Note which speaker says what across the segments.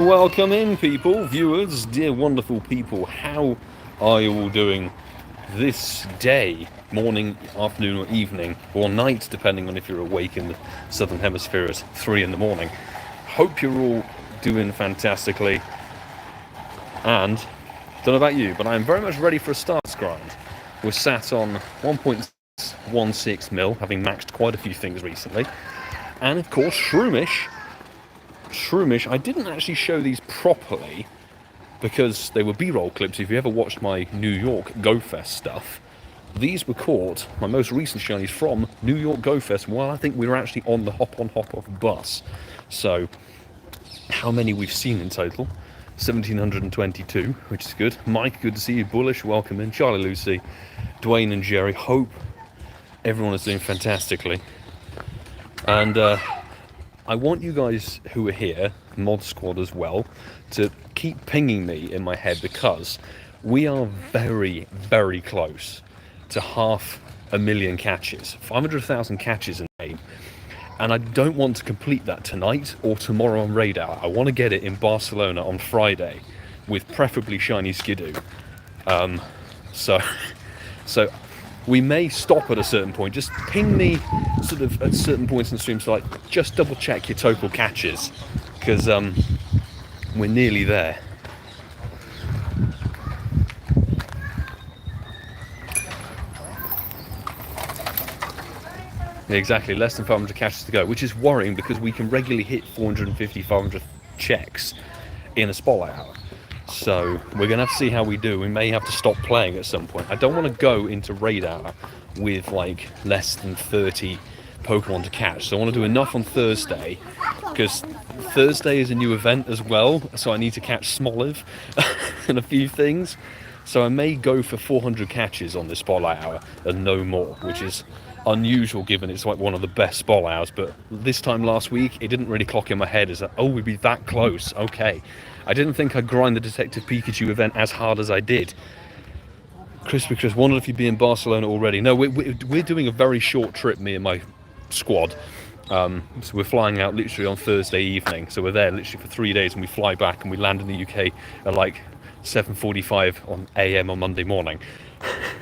Speaker 1: Welcome in, people, viewers, dear wonderful people. How are you all doing this day, morning, afternoon or evening, or night, depending on if you're awake in the southern hemisphere at 3 in the morning. Hope you're all doing fantastically, and don't know about you, but I'm very much ready for a Stardust grind. We're sat on 1.16 mil, having maxed quite a few things recently, and of course Shroomish, I didn't actually show these properly because they were B-roll clips. If you ever watched my New York Go Fest stuff, these were caught, my most recent shinies, from New York Go Fest while I think we were actually on the hop-on-hop-off bus. So, how many we've seen in total? 1,722, which is good. Mike, good to see you. Bullish, welcome in. CharleyLucy, Dwayne and Jerry, hope everyone is doing fantastically. And I want you guys who are here, Mod Squad as well, to keep pinging me in my head, because we are very, very close to 500,000 catches, 500,000 catches in the game, and I don't want to complete that tonight or tomorrow on Raid Hour. I want to get it in Barcelona on Friday, with preferably shiny Skidoo. So we may stop at a certain point. Just ping me sort of at certain points in the stream, so like just double check your total catches, because we're nearly there. Yeah, exactly, less than 500 catches to go, which is worrying because we can regularly hit 450, 500 checks in a spotlight hour. So we're going to have to see how we do. We may have to stop playing at some point. I don't want to go into Raid Hour with like less than 30 Pokemon to catch. So I want to do enough on Thursday, because Thursday is a new event as well. So I need to catch Smoliv and a few things. So I may go for 400 catches on this spotlight hour and no more, which is unusual given it's like one of the best spotlight hours. But this time last week, it didn't really clock in my head as that, oh, we'd be that close. Okay. I didn't think I'd grind the Detective Pikachu event as hard as I did. Chris wondered if you'd be in Barcelona already. No, we're doing a very short trip, me and my squad. So we're flying out literally on Thursday evening. So we're there literally for 3 days, and we fly back and we land in the UK at like 7:45 on AM on Monday morning.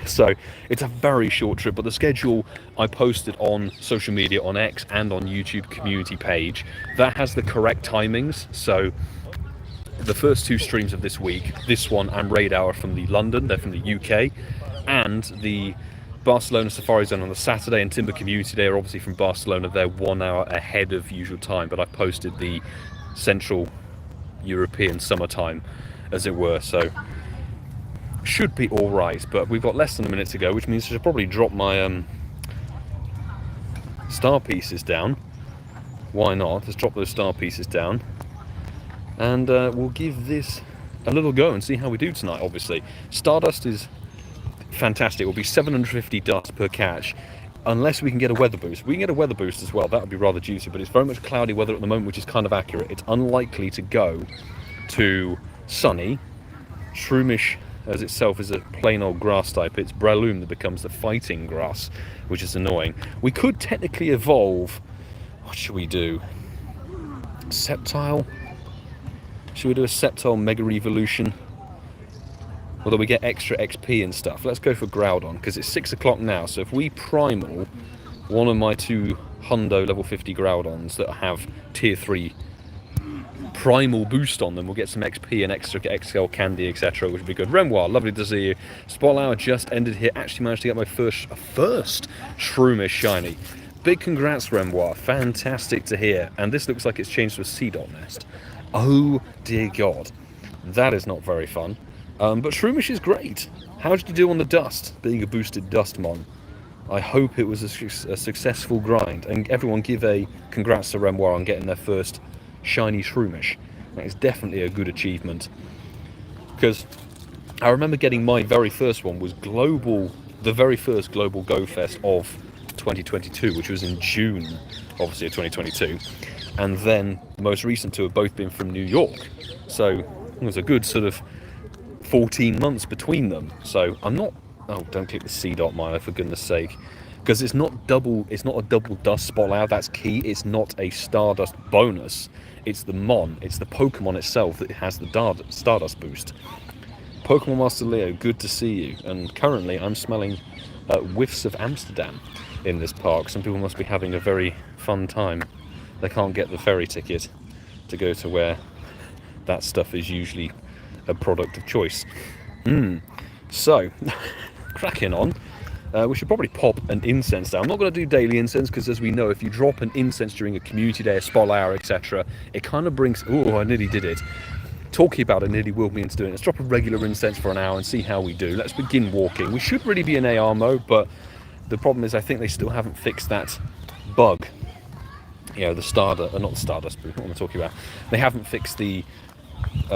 Speaker 1: So it's a very short trip, but the schedule I posted on social media, on X and on YouTube community page, that has the correct timings. So the first two streams of this week, this one and Raid Hour from the London, they're from the UK, and the Barcelona Safari Zone on the Saturday and Timber Community Day are obviously from Barcelona. They're 1 hour ahead of usual time, but I posted the Central European summertime, as it were, so should be all right. But we've got less than a minute to go, which means I should probably drop my star pieces down. Why not? Let's drop those star pieces down, and we'll give this a little go and see how we do tonight. Obviously, Stardust is fantastic. It will be 750 dust per catch, unless we can get a weather boost. We can get a weather boost as well, that would be rather juicy, but it's very much cloudy weather at the moment, which is kind of accurate. It's unlikely to go to sunny. Shroomish as itself is a plain old grass type. It's Breloom that becomes the fighting grass, which is annoying. We could technically evolve. What should we do? Sceptile? Should we do a Sceptile Mega Evolution? Although we get extra XP and stuff. Let's go for Groudon, because it's 6 o'clock now. So if we primal one of my two Hundo level 50 Groudons that have tier 3 primal boost on them, we'll get some XP and extra XL candy, etc., which would be good. Renoir, lovely to see you. Spotlight hour just ended here. Actually managed to get my first Shroomish shiny. Big congrats, Renoir. Fantastic to hear. And this looks like it's changed to a Sea-Dot nest. Oh dear God. That is not very fun. But Shroomish is great. How did you do on the dust, being a boosted Dustmon? I hope it was a successful grind. And everyone give a congrats to Renoir on getting their first shiny Shroomish. That is definitely a good achievement. Because I remember getting my very first one was the very first Global Go Fest of 2022, which was in June, obviously, of 2022. And then the most recent two have both been from New York. So it was a good sort of 14 months between them. So I'm not... Oh, don't click the C-Dot, Milo, for goodness sake. because it's not a double dust spotlight. That's key. It's not a Stardust bonus. It's the it's the Pokemon itself that has the Stardust boost. Pokemon Master Leo, good to see you. And currently I'm smelling whiffs of Amsterdam in this park. Some people must be having a very fun time. They can't get the ferry ticket to go to where that stuff is usually a product of choice. So, cracking on. We should probably pop an incense down. I'm not going to do daily incense because, as we know, if you drop an incense during a community day, a spotlight hour, etc., it kind of brings... Oh, I nearly did it. Talking about it nearly willed me into doing it. Let's drop a regular incense for an hour and see how we do. Let's begin walking. We should really be in AR mode, but the problem is I think they still haven't fixed that bug. You know, the Stardust... not the Stardust, but what am I talking about? They haven't fixed the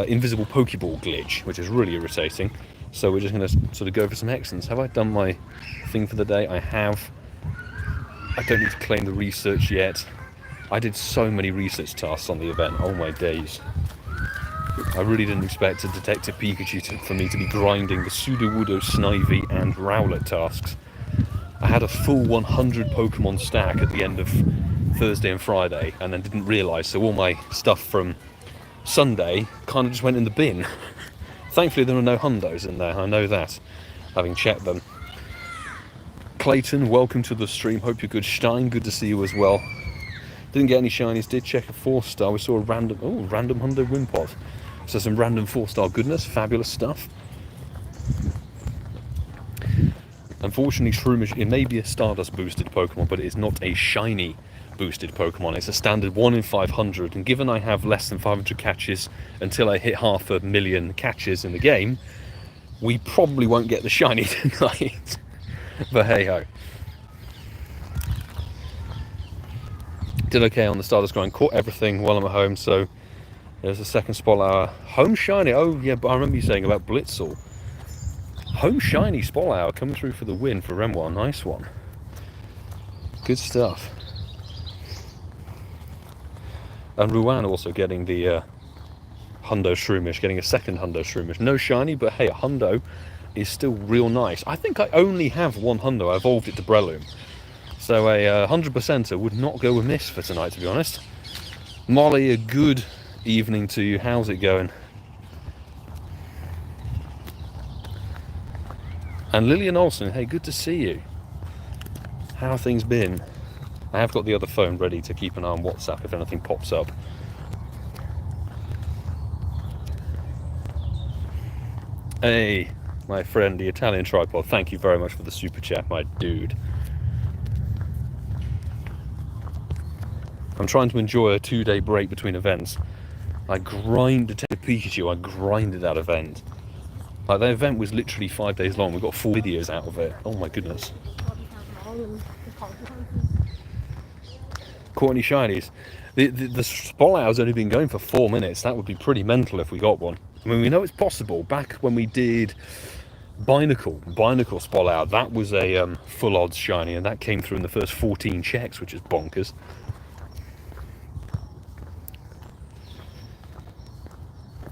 Speaker 1: invisible Pokeball glitch, which is really irritating. So we're just going to sort of go for some hexons. Have I done my thing for the day? I have. I don't need to claim the research yet. I did so many research tasks on the event. Oh my days. I really didn't expect a Detective Pikachu for me to be grinding the Sudowoodo, Snivy and Rowlet tasks. I had a full 100 Pokemon stack at the end of Thursday and Friday, and then didn't realise, so all my stuff from Sunday kind of just went in the bin. Thankfully there are no hundos in there, I know that, having checked them. Clayton, welcome to the stream, hope you're good. Stein, good to see you as well. Didn't get any shinies, did check a 4-star, we saw a random hundo Wimpod. So some random 4-star goodness, fabulous stuff. Unfortunately Shroomish, it may be a Stardust boosted Pokemon, but it is not a shiny boosted Pokemon. It's a standard 1 in 500, and given I have less than 500 catches until I hit 500,000 catches in the game, we probably won't get the shiny tonight. But hey ho. Did okay on the Stardust grind, caught everything while I'm at home, so there's a second spotlight hour. Home shiny, oh yeah, but I remember you saying about Blitzel. Home shiny spotlight hour coming through for the win for Renoir, nice one. Good stuff. And Ruan also getting the Hundo Shroomish, getting a second Hundo Shroomish. No shiny, but hey, a Hundo is still real nice. I think I only have one Hundo. I evolved it to Breloom. So a 100%er would not go amiss for tonight, to be honest. Molly, a good evening to you. How's it going? And Lillian Olsen, hey, good to see you. How have things been? I have got the other phone ready to keep an eye on WhatsApp if anything pops up. Hey, my friend, the Italian tripod, thank you very much for the super chat, my dude. I'm trying to enjoy a 2-day break between events. I grinded Detective Pikachu, I grinded that event. Like, that event was literally 5 days long. We got 4 videos out of it. Oh my goodness. Caught any shinies? The spotlight has only been going for 4 minutes. That would be pretty mental if we got one. I mean, we know it's possible. Back when we did Binacle spotlight, that was a full odds shiny, and that came through in the first 14 checks, which is bonkers.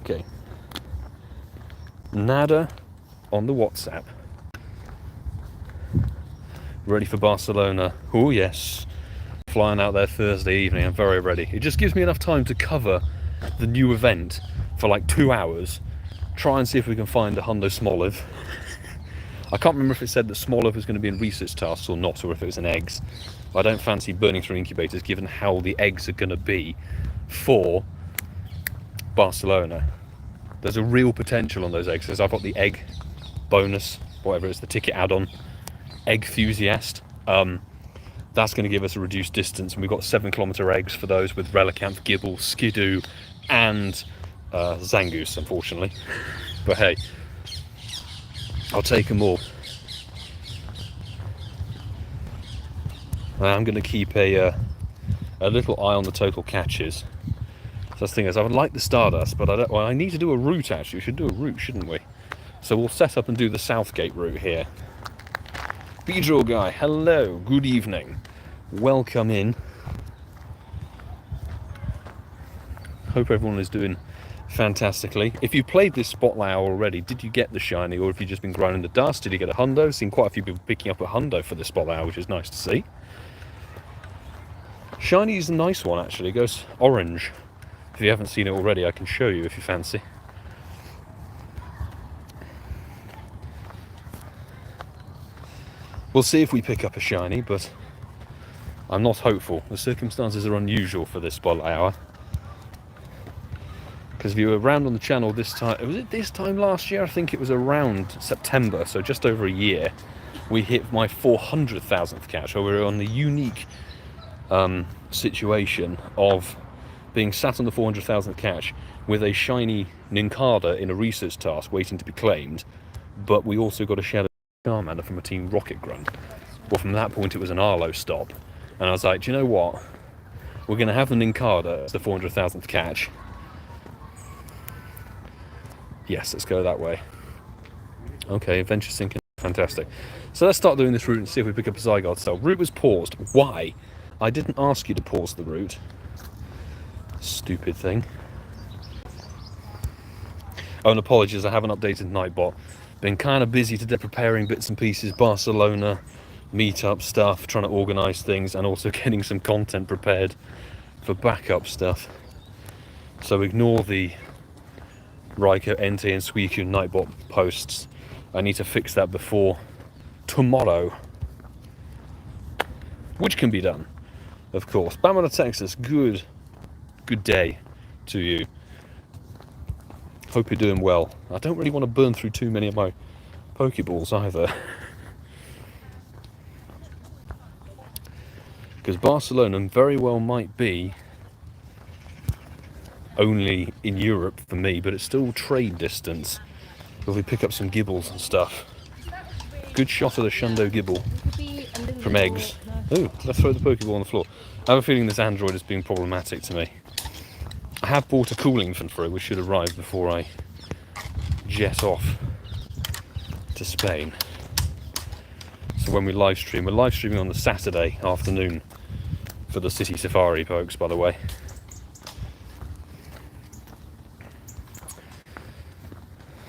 Speaker 1: Okay. Nada on the WhatsApp. Ready for Barcelona. Oh yes. Flying out there Thursday evening. I'm very ready. It just gives me enough time to cover the new event for like 2 hours. Try and see if we can find a Hundo Smoliv. I can't remember if it said that Smoliv was going to be in research tasks or not, or if it was in eggs. I don't fancy burning through incubators given how the eggs are going to be for Barcelona. There's a real potential on those eggs, because I've got the egg bonus, whatever it is, the ticket add-on, egg enthusiast. That's going to give us a reduced distance, and we've got 7-kilometer eggs for those with Relicanth, Gibble, Skidoo, and Zangoose, unfortunately. But hey, I'll take them all. I'm going to keep a little eye on the total catches. So the thing is, I would like the Stardust, but I need to do a route actually. We should do a route, shouldn't we? So we'll set up and do the Southgate route here. BGerry guy, hello, good evening. Welcome in. Hope everyone is doing fantastically. If you played this spotlight hour already, did you get the shiny, or have you just been grinding the dust? Did you get a hundo? Seen quite a few people picking up a hundo for this spotlight hour, which is nice to see. Shiny is a nice one, actually. It goes orange. If you haven't seen it already, I can show you if you fancy. We'll see if we pick up a shiny, but I'm not hopeful. The circumstances are unusual for this spotlight hour. Because if you were around on the channel this time, was it this time last year? I think it was around September, so just over a year, we hit my 400,000th catch, where we were on the unique situation of being sat on the 400,000th catch with a shiny Nincada in a research task waiting to be claimed, but we also got a Shadow Charmander from a Team Rocket Grunt. Well, from that point it was an Arlo stop, and I was like, do you know what? We're going to have the Nincada as the 400,000th catch. Yes, let's go that way. Okay, adventure sinking, fantastic. So let's start doing this route and see if we pick up a Zygarde cell. Route was paused. Why? I didn't ask you to pause the route. Stupid thing. Oh, and apologies, I haven't updated Nightbot. Been kind of busy today preparing bits and pieces, Barcelona, meetup stuff, trying to organise things, and also getting some content prepared for backup stuff. So ignore the Raikou, NT and Suicune Nightbot posts. I need to fix that before tomorrow. Which can be done, of course. Bamada, Texas, good day to you. Hope you're doing well. I don't really want to burn through too many of my Pokeballs either. Because Barcelona very well might be only in Europe for me, but it's still trade distance. If we pick up some Gibbles and stuff. Good shot of the Shundo Gibble from eggs. Oh, let's throw the Pokeball on the floor. I have a feeling this Android is being problematic to me. I have bought a cooling fan for it, which should arrive before I jet off to Spain. So when we live stream, we're live streaming on the Saturday afternoon for the City Safari folks, by the way.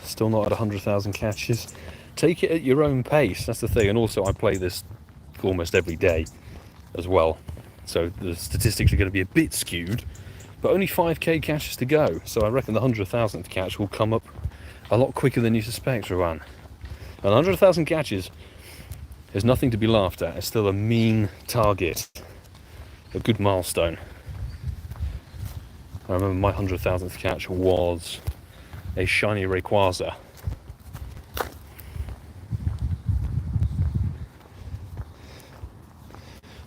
Speaker 1: Still not at 100,000 catches. Take it at your own pace, that's the thing. And also I play this almost every day as well, so the statistics are going to be a bit skewed, but only 5k catches to go, so I reckon the 100,000th catch will come up a lot quicker than you suspect, Rowan. And 100,000 catches is nothing to be laughed at. It's still a mean target, a good milestone. I remember my 100,000th catch was a shiny Rayquaza.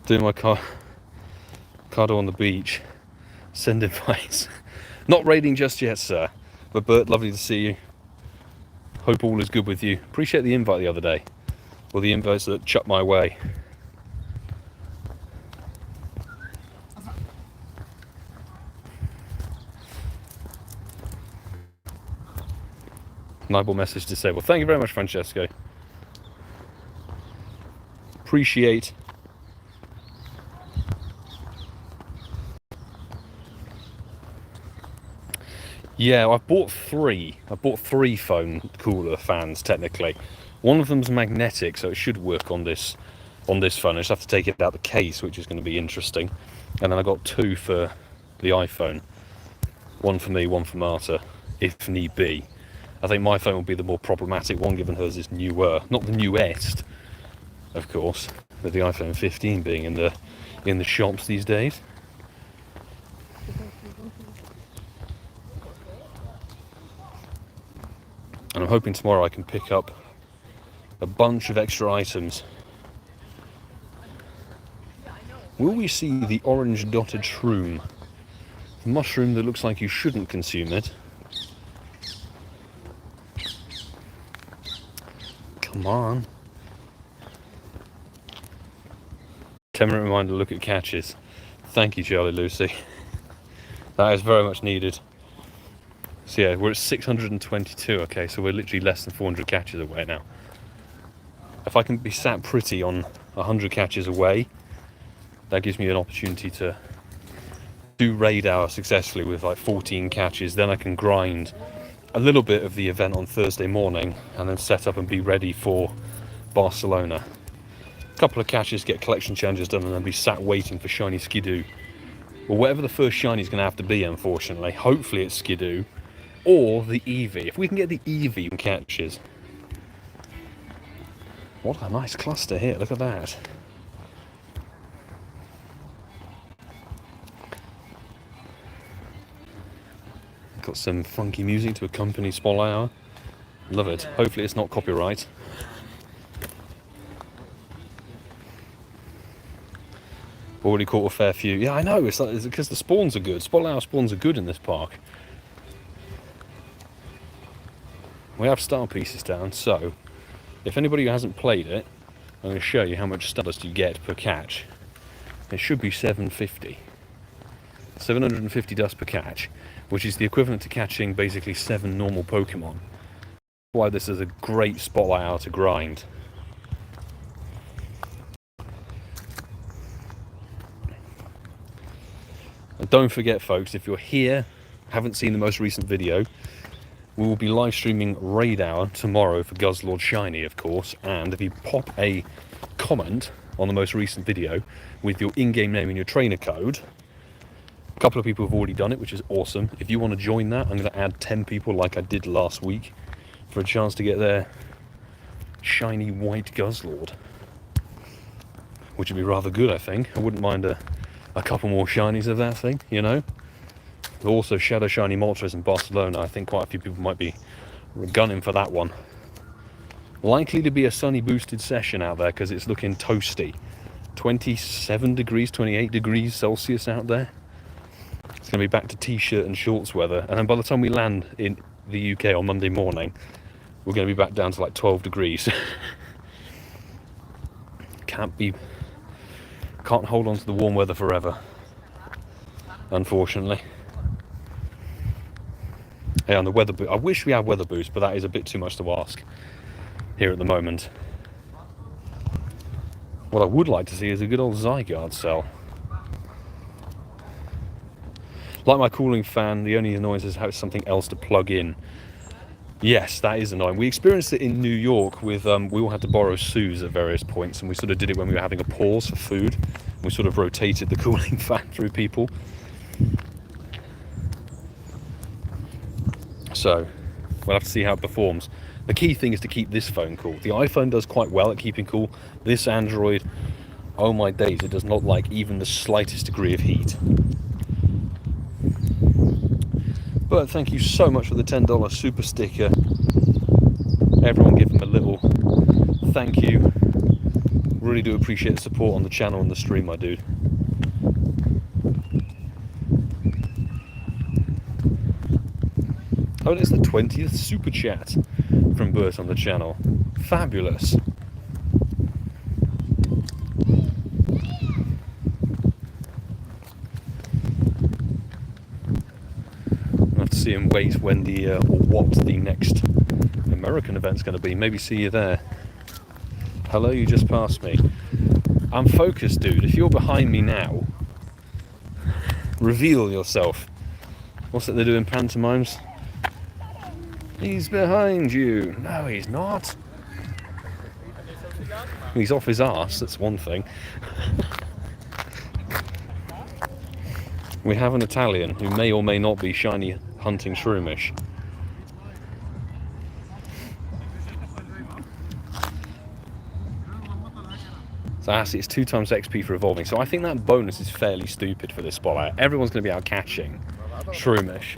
Speaker 1: Doing my cardo on the beach. Send invites. Not raiding just yet, sir. But Bert, lovely to see you. Hope all is good with you. Appreciate the invite the other day. Or the invites that chucked my way. Nibble message disabled. Thank you very much, Francesco. Appreciate. Yeah, I bought three phone cooler fans technically. One of them's magnetic, so it should work on this phone. I just have to take it out the case, which is going to be interesting. And then I got two for the iPhone. One for me, one for Marta, if need be. I think my phone will be the more problematic one, given hers is newer, not the newest, of course, with the iPhone 15 being in the shops these days. And I'm hoping tomorrow I can pick up a bunch of extra items. Will we see the orange dotted shroom? The mushroom that looks like you shouldn't consume it. Come on. 10-minute reminder to look at catches. Thank you, CharleyLucy. That is very much needed. So yeah, we're at 622, okay, so we're literally less than 400 catches away now. If I can be sat pretty on 100 catches away, that gives me an opportunity to do raid hour successfully with like 14 catches, then I can grind a little bit of the event on Thursday morning and then set up and be ready for Barcelona. A couple of catches, get collection challenges done, and then be sat waiting for shiny Skidoo. Well, whatever the first shiny is going to have to be, unfortunately. Hopefully it's Skidoo or the Eevee. If we can get the Eevee in catches. What a nice cluster here, look at that. Got some funky music to accompany Spotlight Hour. Love it. Hopefully it's not copyright. Already caught a fair few. Yeah, I know, it's because the spawns are good. Spotlight Hour spawns are good in this park. We have star pieces down, so if anybody who hasn't played it, I'm going to show you how much Stardust you get per catch. It should be 750. 750 dust per catch, which is the equivalent to catching basically 7 normal Pokemon. Why this is a great Spotlight Hour to grind. And don't forget, folks, if you're here, haven't seen the most recent video, we will be live streaming Raid Hour tomorrow for Guzzlord Shiny, of course. And if you pop a comment on the most recent video with your in-game name and your trainer code, a couple of people have already done it, which is awesome. If you want to join that, I'm going to add 10 people like I did last week for a chance to get their shiny white Guzzlord, which would be rather good, I think. I wouldn't mind a couple more shinies of that thing, you know. But also Shadow Shiny Moltres in Barcelona. I think quite a few people might be gunning for that one. Likely to be a sunny boosted session out there because it's looking toasty. 27 degrees, 28 degrees Celsius out there. It's going to be back to t-shirt and shorts weather. And then by the time we land in the UK on Monday morning, we're going to be back down to like 12 degrees. Can't hold on to the warm weather forever, unfortunately. Yeah, and the weather boost. I wish we had weather boost, but that is a bit too much to ask here at the moment. What I would like to see is a good old Zygarde cell. Like my cooling fan, the only annoyance is how it's something else to plug in. Yes, that is annoying. We experienced it in New York with, we all had to borrow Sue's at various points, and we sort of did it when we were having a pause for food. We sort of rotated the cooling fan through people. So, we'll have to see how it performs. The key thing is to keep this phone cool. The iPhone does quite well at keeping cool. This Android, oh my days, it does not like even the slightest degree of heat. But thank you so much for the $10 super sticker. Everyone give them a little thank you. Really do appreciate the support on the channel and the stream, my dude. Oh, and it's the 20th super chat from Bert on the channel. Fabulous. I'll have to see him wait when the, or what the next American event's going to be. Maybe see you there. Hello, you just passed me. I'm focused, dude. If you're behind me now, reveal yourself. What's it they do in pantomimes? He's behind you. No, he's not. He's off his arse, that's one thing. We have an Italian who may or may not be shiny hunting Shroomish. So actually it's 2 times XP for evolving. So I think that bonus is fairly stupid for this spotlight. Everyone's going to be out catching Shroomish.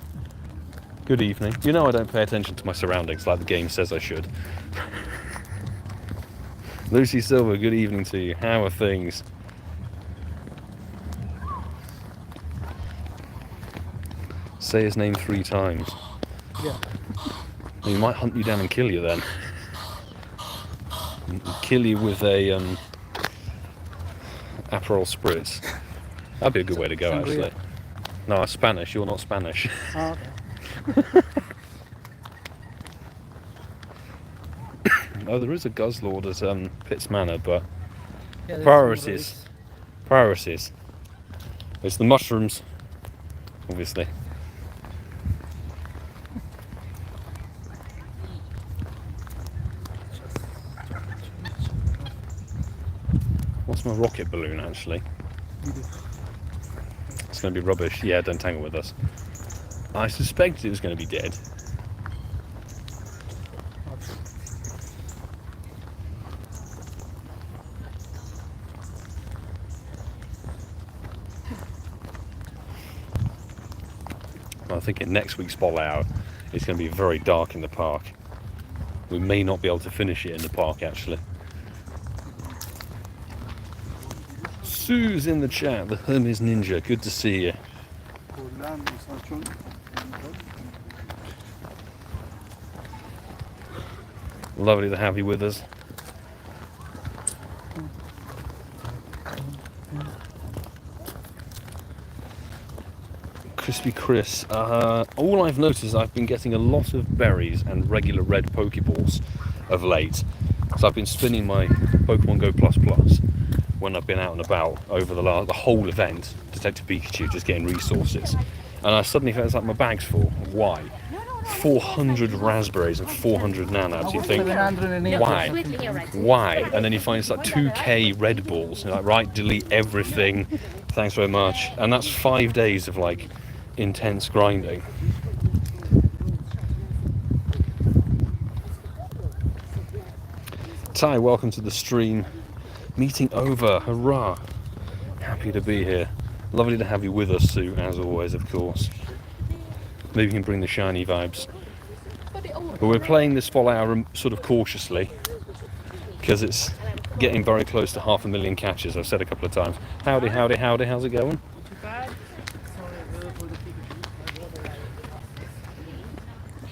Speaker 1: Good evening. You know I don't pay attention to my surroundings like the game says I should. LucySilver, good evening to you. How are things? Say his name 3 times.
Speaker 2: Yeah.
Speaker 1: He might hunt you down and kill you then. Kill you with a Aperol Spritz. That'd be a good way to go, actually. No, I'm Spanish. You're not Spanish.
Speaker 2: Oh, okay.
Speaker 1: Oh, there is a Guzzlord at Pitts Manor, but
Speaker 2: Yeah,
Speaker 1: priorities. Priorities. It's the mushrooms obviously. What's my rocket balloon actually? It's going to be rubbish. Yeah, don't tangle with us. I suspected it was going to be dead. I think in next week's ball out, it's going to be very dark in the park. We may not be able to finish it in the park actually. Sue's in the chat, the HermesNinja. Good to see you. Lovely to have you with us. Crispy Chris. All I've noticed is I've been getting a lot of berries and regular red Pokeballs of late. So I've been spinning my Pokemon Go Plus Plus when I've been out and about over the whole event, Detective Pikachu, just getting resources. And I suddenly felt like my bag's full. Why? 400 raspberries and 400 nanabs. You think, why? Why? And then you find it's like 2k Red Balls. You're like, right, delete everything. Thanks very much. And that's 5 days of like intense grinding. Ty, welcome to the stream. Meeting over, hurrah. Happy to be here. Lovely to have you with us, Sue, as always, of course. Maybe you can bring the shiny vibes. But we're playing this fall hour sort of cautiously, because it's getting very close to 500,000 catches, I've said a couple of times. Howdy, howdy, howdy, how's it going?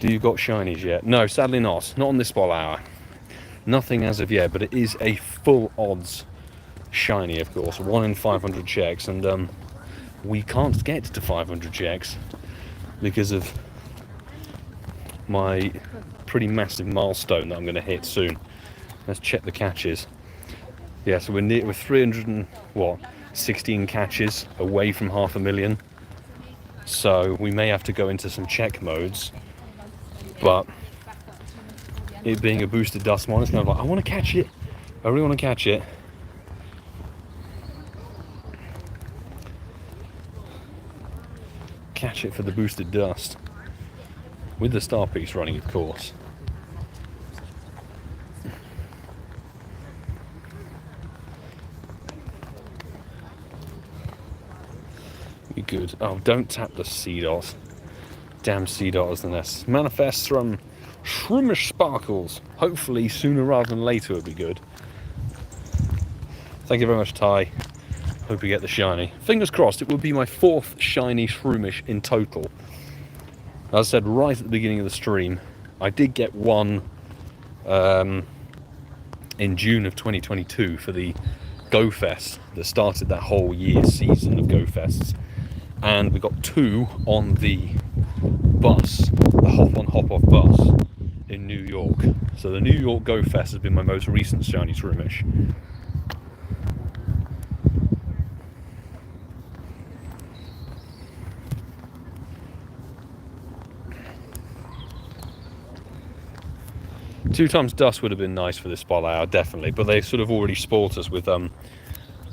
Speaker 1: Do you got shinies yet? No, sadly not. Not on this ball hour. Nothing as of yet, but it is a full odds shiny, of course. 1 in 500 checks, and we can't get to 500 checks because of my pretty massive milestone that I'm going to hit soon. Let's check the catches. Yeah, so we're 316 catches away from 500,000. So we may have to go into some check modes, but it being a boosted dust one, it's kind of like, I want to catch it. I really want to catch it. Catch it for the boosted dust. With the star piece running, of course. You good. Oh, don't tap the C-dot. Damn C-dot is the nest. Manifest from Shroomish Sparkles. Hopefully sooner rather than later would be good. Thank you very much, Ty. Hope you get the shiny. Fingers crossed, it will be my 4th shiny Shroomish in total. As I said right at the beginning of the stream, I did get one in June of 2022 for the Go Fest that started that whole year season of Go Fests. And we got 2 on the bus, the hop on hop off bus in New York. So the New York Go Fest has been my most recent shiny Shroomish. Two times dust would have been nice for this spot hour, definitely, but they sort of already spoilt us with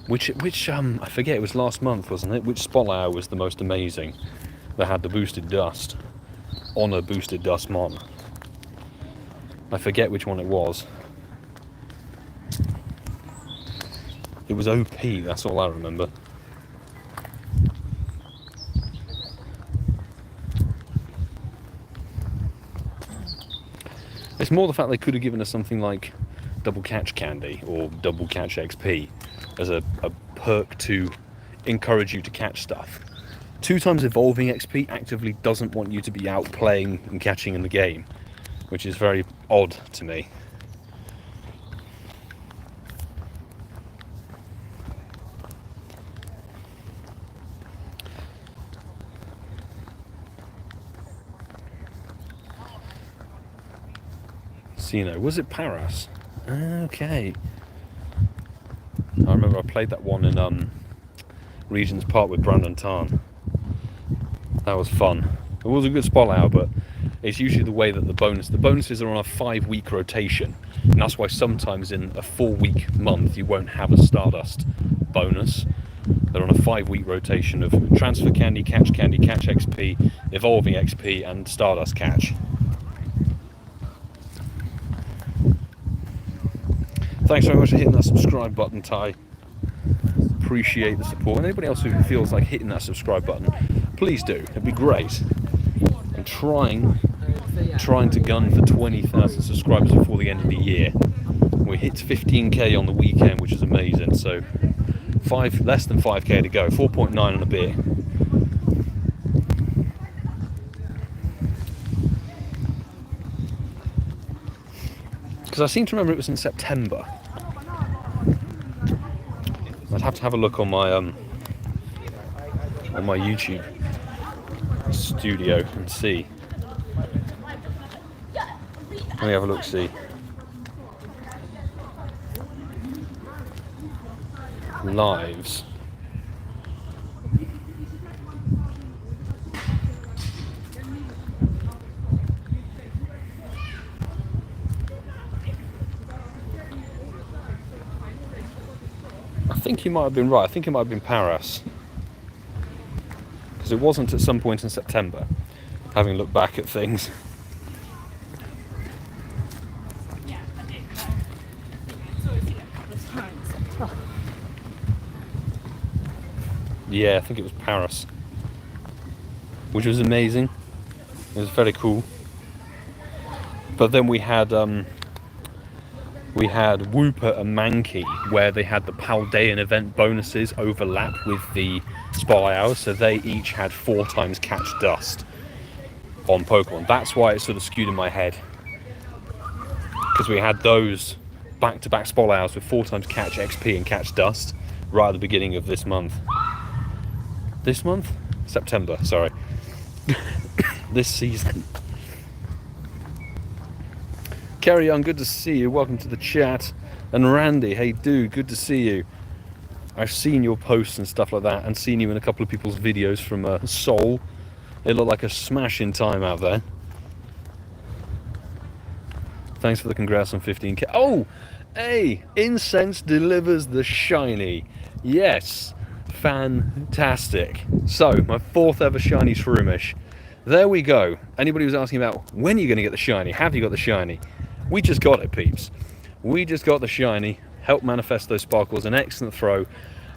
Speaker 1: which I forget, it was last month, wasn't it? Which spot hour was the most amazing that had the boosted dust on a boosted dust mon? I forget which one it was. It was OP, that's all I remember. It's more the fact they could have given us something like double catch candy or double catch XP as a perk to encourage you to catch stuff. 2 times evolving XP actively doesn't want you to be out playing and catching in the game, which is very odd to me. Casino. Was it Paras? Okay. I remember I played that one in Regent's Park with Brandon Tarn. That was fun. It was a good spot hour, but it's usually the way that the bonuses are on a 5-week rotation, and that's why sometimes in a 4-week month you won't have a Stardust bonus. They're on a 5-week rotation of Transfer Candy, Catch XP, Evolving XP, and Stardust Catch. Thanks very much for hitting that subscribe button, Ty. Appreciate the support. And anybody else who feels like hitting that subscribe button, please do. It'd be great. I'm trying to gun for 20,000 subscribers before the end of the year. We hit 15k on the weekend, which is amazing. So less than 5k to go. 4.9 and a bit. Because I seem to remember it was in September. I'd have to have a look on my YouTube studio and see. Let me have a look, see. Lives. I think you might have been right. I think it might have been Paris. Because it wasn't at some point in September, having looked back at things. Yeah, I think it was Paris. Which was amazing. It was very cool. But then we had Wooper and Mankey, where they had the Paldean event bonuses overlap with the Spotlight Hours, so they each had 4 times Catch Dust on Pokemon. That's why it sort of skewed in my head. Because we had those back-to-back Spotlight Hours with 4 times Catch XP and Catch Dust right at the beginning of this month. This month? September, sorry. This season. Kerry Young, good to see you. Welcome to the chat. And Randy, hey dude, good to see you. I've seen your posts and stuff like that, and seen you in a couple of people's videos from Seoul. It looked like a smashing time out there. Thanks for the congrats on 15k. Oh, hey, Incense delivers the shiny. Yes, fantastic. So, my 4th ever shiny Shroomish. There we go. Anybody who's asking about when are you going to get the shiny, have you got the shiny? We just got it, peeps. We just got the shiny. Help manifest those sparkles. An excellent throw.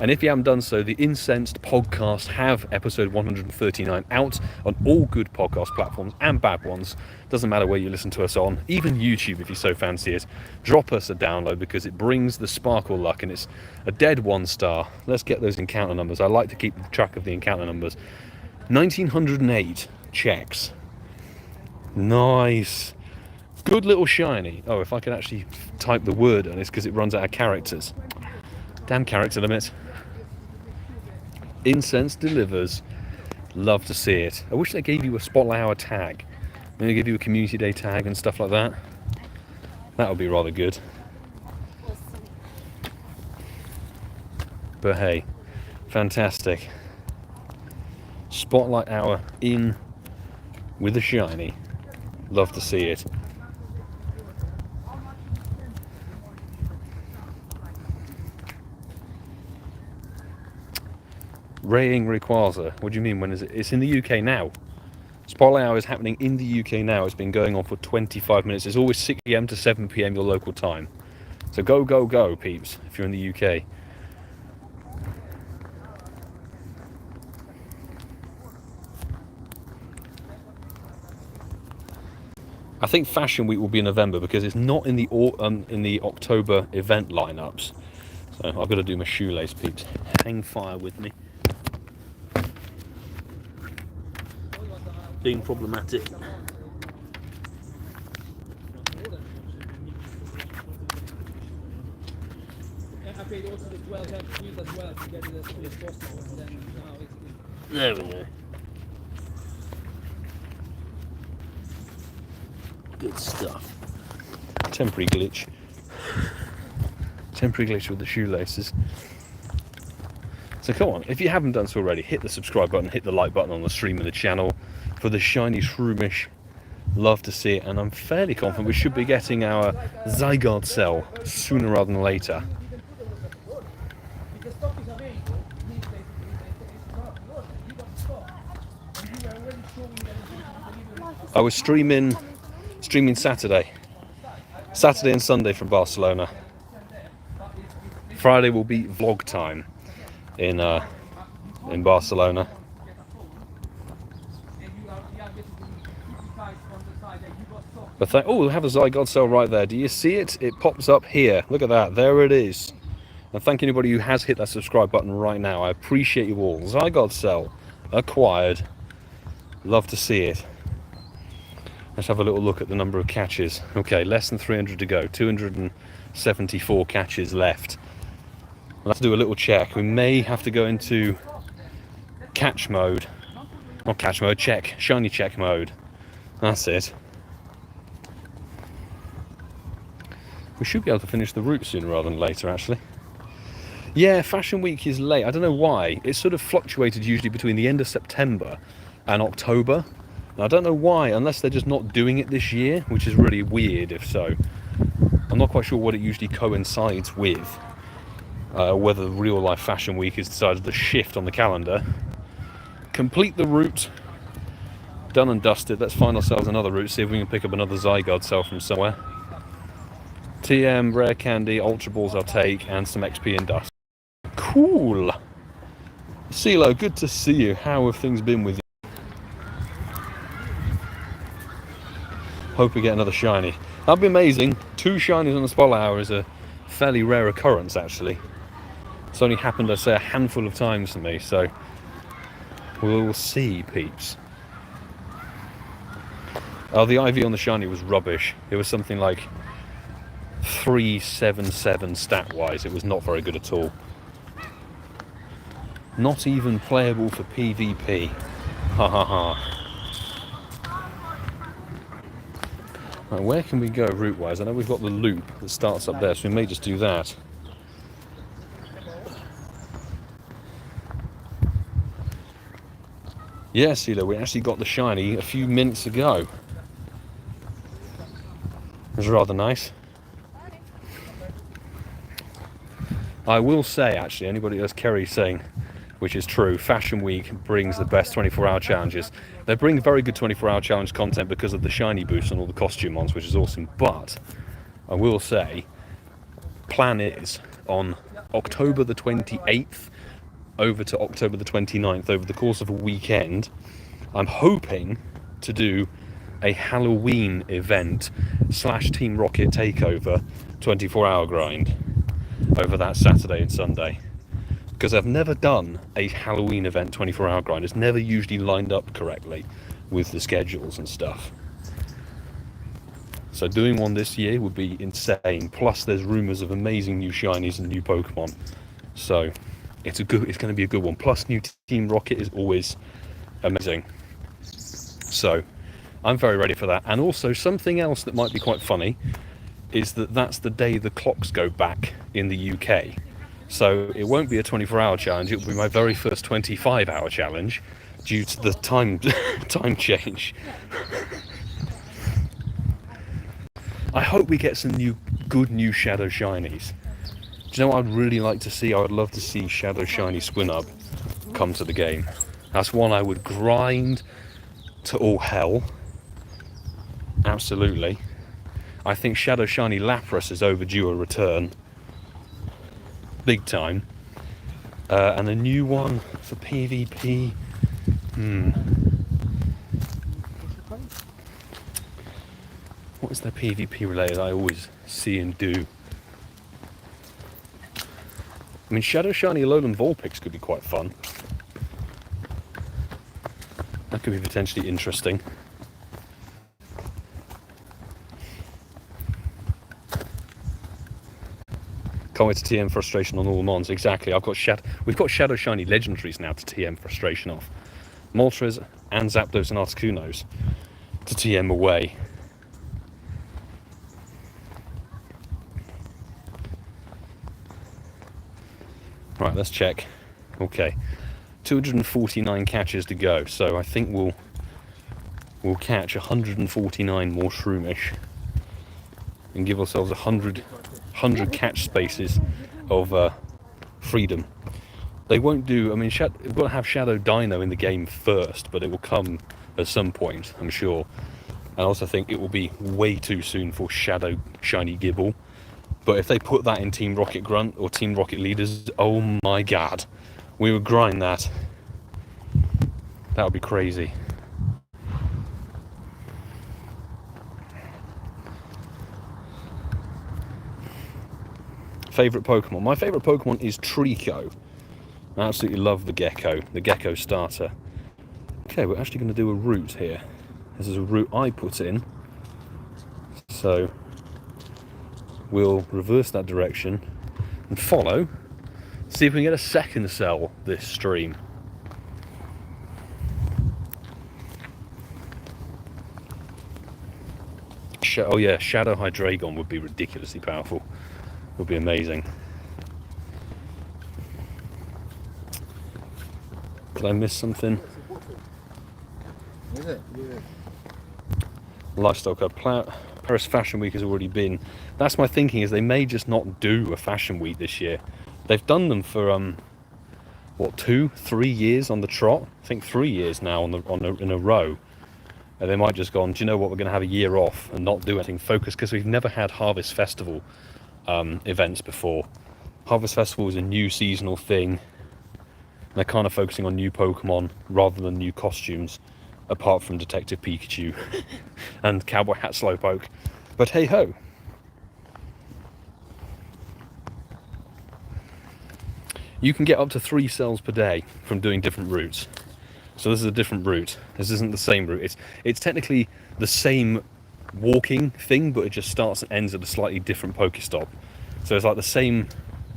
Speaker 1: And if you haven't done so, the Incensed podcast have episode 139 out on all good podcast platforms and bad ones. Doesn't matter where you listen to us on, even YouTube if you so fancy it. Drop us a download because it brings the sparkle luck, and it's a dead 1-star. Let's get those encounter numbers. I like to keep track of the encounter numbers. 1908 checks. Nice. Good little shiny. Oh, if I could actually type the word on this because it runs out of characters. Damn character limit. Incense delivers. Love to see it. I wish they gave you a Spotlight Hour tag. Maybe give you a Community Day tag and stuff like that. That would be rather good. But hey, fantastic. Spotlight Hour in with a shiny. Love to see it. Raying Rayquaza. What do you mean? When is it? It's in the UK now. Spotlight Hour is happening in the UK now. It's been going on for 25 minutes. It's always 6 PM to 7 PM your local time. So go, go, go, peeps, if you're in the UK. I think Fashion Week will be in November because it's not in the October event lineups. So I've got to do my shoelace, peeps. Hang fire with me. Being problematic. There we go. Good stuff. Temporary glitch. Temporary glitch with the shoelaces. So come on, if you haven't done so already, hit the subscribe button, hit the like button on the stream and the channel for the shiny Shroomish. Love to see it, and I'm fairly confident we should be getting our Zygarde cell sooner rather than later. I was streaming Saturday and Sunday from Barcelona. Friday will be vlog time in Barcelona. But oh, we have a Zygarde cell right there. Do you see it? It pops up here. Look at that. There it is. And thank anybody who has hit that subscribe button right now. I appreciate you all. Zygarde cell acquired. Love to see it. Let's have a little look at the number of catches. Okay, less than 300 to go. 274 catches left. We'll have to do a little check. We may have to go into catch mode. Not catch mode, check. Shiny check mode. That's it. We should be able to finish the route sooner rather than later, actually. Yeah, Fashion Week is late. I don't know why. It's sort of fluctuated usually between the end of September and October. Now, I don't know why, unless they're just not doing it this year, which is really weird if so. I'm not quite sure what it usually coincides with. Whether real life Fashion Week has decided to shift on the calendar. Complete the route. Done and dusted. Let's find ourselves another route, see if we can pick up another Zygarde cell from somewhere. TM, Rare Candy, Ultra Balls I'll take, and some XP and dust. Cool! CeeCeeismad, good to see you. How have things been with you? Hope we get another shiny. That'd be amazing. 2 shinies on the spot hour is a fairly rare occurrence, actually. It's only happened, I say, a handful of times to me, so we'll see, peeps. Oh, the IV on the shiny was rubbish. It was something like 377 stat-wise. It was not very good at all. Not even playable for PvP. Ha ha ha. Right, where can we go route-wise? I know we've got the loop that starts up there, so we may just do that. Yeah, CeeCeeismad, we actually got the shiny a few minutes ago. It was rather nice. I will say, actually, anybody as Kerry's saying, which is true, Fashion Week brings the best 24-hour challenges. They bring very good 24-hour challenge content because of the shiny boost and all the costume mons, which is awesome. But I will say, plan is on October the 28th over to October the 29th, over the course of a weekend, I'm hoping to do a Halloween event / Team Rocket takeover 24-hour grind over that Saturday and Sunday, because I've never done a Halloween event 24-hour grind. It's never usually lined up correctly with the schedules and stuff. So doing one this year would be insane. Plus there's rumours of amazing new shinies and new Pokemon, so it's going to be a good one. Plus new Team Rocket is always amazing, so I'm very ready for that. And also something else that might be quite funny is that that's the day the clocks go back in the UK. So it won't be a 24-hour challenge, it will be my very first 25-hour challenge due to the time change. I hope we get some good new Shadow Shinies. Do you know what I'd really like to see? I would love to see Shadow Shiny Squinub come to the game. That's one I would grind to all hell. Absolutely. I think Shadow Shiny Lapras is overdue a return. Big time. And a new one for PvP. What is their PvP related I always see and do? I mean, Shadow Shiny Alolan Vulpix could be quite fun. That could be potentially interesting. Can't wait to TM frustration on all the mons. Exactly. We've got Shadow Shiny legendaries now to TM frustration off. Moltres and Zapdos and Articunos to TM away. Right, let's check. Okay, 249 catches to go, so I think we'll catch 149 more Shroomish and give ourselves 100 catch spaces of freedom. They won't do, I mean, we've got to have Shadow Dino in the game first, but it will come at some point, I'm sure. And I also think it will be way too soon for Shadow Shiny Gibble. But if they put that in Team Rocket Grunt or Team Rocket Leaders, oh my god, we would grind that. That would be crazy. Favourite Pokemon? My favourite Pokemon is Trico. I absolutely love the Gecko starter. Okay, we're actually going to do a route here. This is a route I put in. So we'll reverse that direction and follow. See if we can get a second cell this stream. Oh yeah, Shadow Hydreigon would be ridiculously powerful. Would be amazing. Did I miss something?
Speaker 2: Is it? Yeah.
Speaker 1: Lifestyle Club. Paris Fashion Week has already been. That's my thinking, is they may just not do a Fashion Week this year. They've done them for what, 2-3 years on the trot? I think 3 years now in a row. And they might just go on, do you know what, we're going to have a year off and not do anything focused, because we've never had Harvest Festival events before. Harvest Festival is a new seasonal thing. They're kind of focusing on new Pokemon rather than new costumes, apart from Detective Pikachu and Cowboy Hat Slowpoke. But hey ho. You can get up to 3 cells per day from doing different routes. So this is a different route. This isn't the same route. It's technically the same walking thing, but it just starts and ends at a slightly different Pokestop. So it's like the same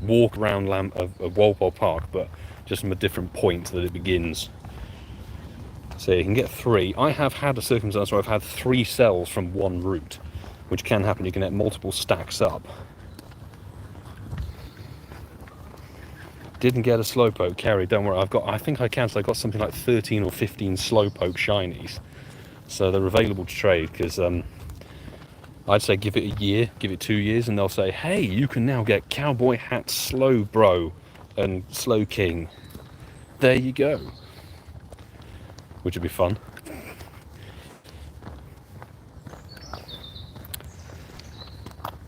Speaker 1: walk around of Walpole Park, but just from a different point that it begins. So you can get 3. I have had a circumstance where I've had 3 cells from one route, which can happen. You can get multiple stacks up. Didn't get a Slowpoke carry, don't worry. I think I got something like 13 or 15 Slowpoke shinies. So they're available to trade, because I'd say give it a year, give it 2 years, and they'll say, hey, you can now get Cowboy Hat Slowbro and Slow King. There you go. Which would be fun.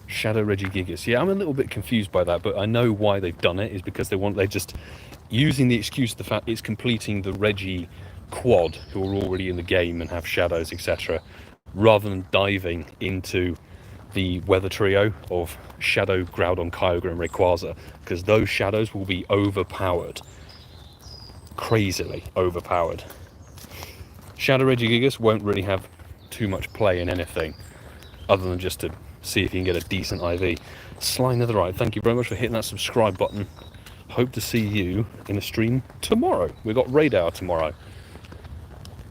Speaker 1: Shadow Regigigas. Yeah, I'm a little bit confused by that, but I know why they've done it, is because they're just using the excuse of the fact it's completing the Regi quad, who are already in the game and have shadows, etc., rather than diving into the weather trio of Shadow, Groudon, Kyogre and Rayquaza, because those shadows will be overpowered. Crazily overpowered. Shadow Regigigas won't really have too much play in anything, other than just to see if you can get a decent IV. Sly Netherite, thank you very much for hitting that subscribe button. Hope to see you in a stream tomorrow. We've got Raid Hour tomorrow.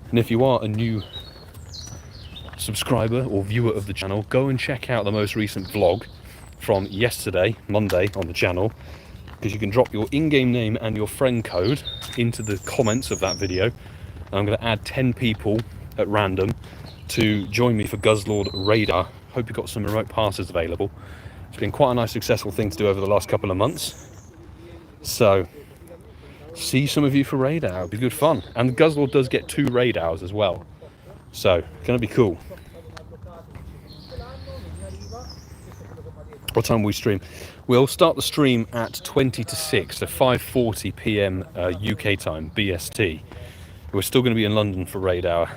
Speaker 1: And if you are a new subscriber or viewer of the channel, go and check out the most recent vlog from yesterday, Monday, on the channel, because you can drop your in-game name and your friend code into the comments of that video. And I'm going to add 10 people at random to join me for Guzzlord Radar. Hope you've got some remote passes available. It's been quite a nice successful thing to do over the last couple of months. So, see some of you for raid hour. It'll be good fun. And Guzzlord does get 2 raid hours as well. So, gonna be cool. What time will we stream? We'll start the stream at 20 to 6, so 5:40 PM UK time, BST. We're still going to be in London for raid hour.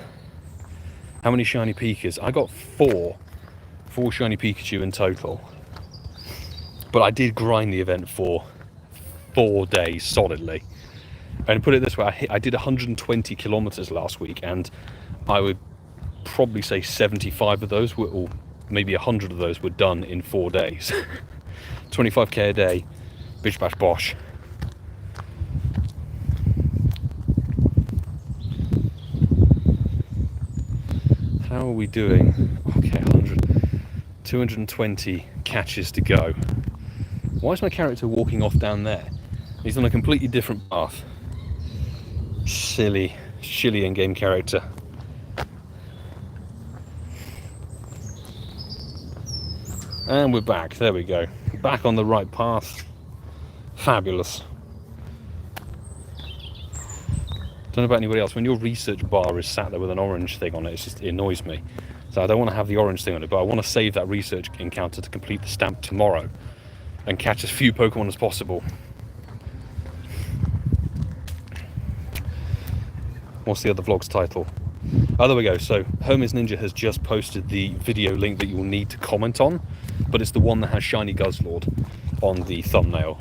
Speaker 1: How many shiny Pikas? I got 4 shiny Pikachu in total. But I did grind the event for 4 days solidly. And put it this way, I did 120 kilometers last week, and I would probably say 75 of those were, or maybe 100 of those were done in 4 days. 25k a day, bish bash bosh. How are we doing? Okay, 220 catches to go. Why is my character walking off down there? He's on a completely different path. Silly in-game character. And we're back. There we go. Back on the right path. Fabulous. Don't know about anybody else. When your research bar is sat there with an orange thing on it, it annoys me. So I don't want to have the orange thing on it, but I want to save that research encounter to complete the stamp tomorrow and catch as few Pokemon as possible. What's the other vlog's title? Oh, there we go. So HermesNinja has just posted the video link that you will need to comment on, but it's the one that has Shiny Guzzlord on the thumbnail.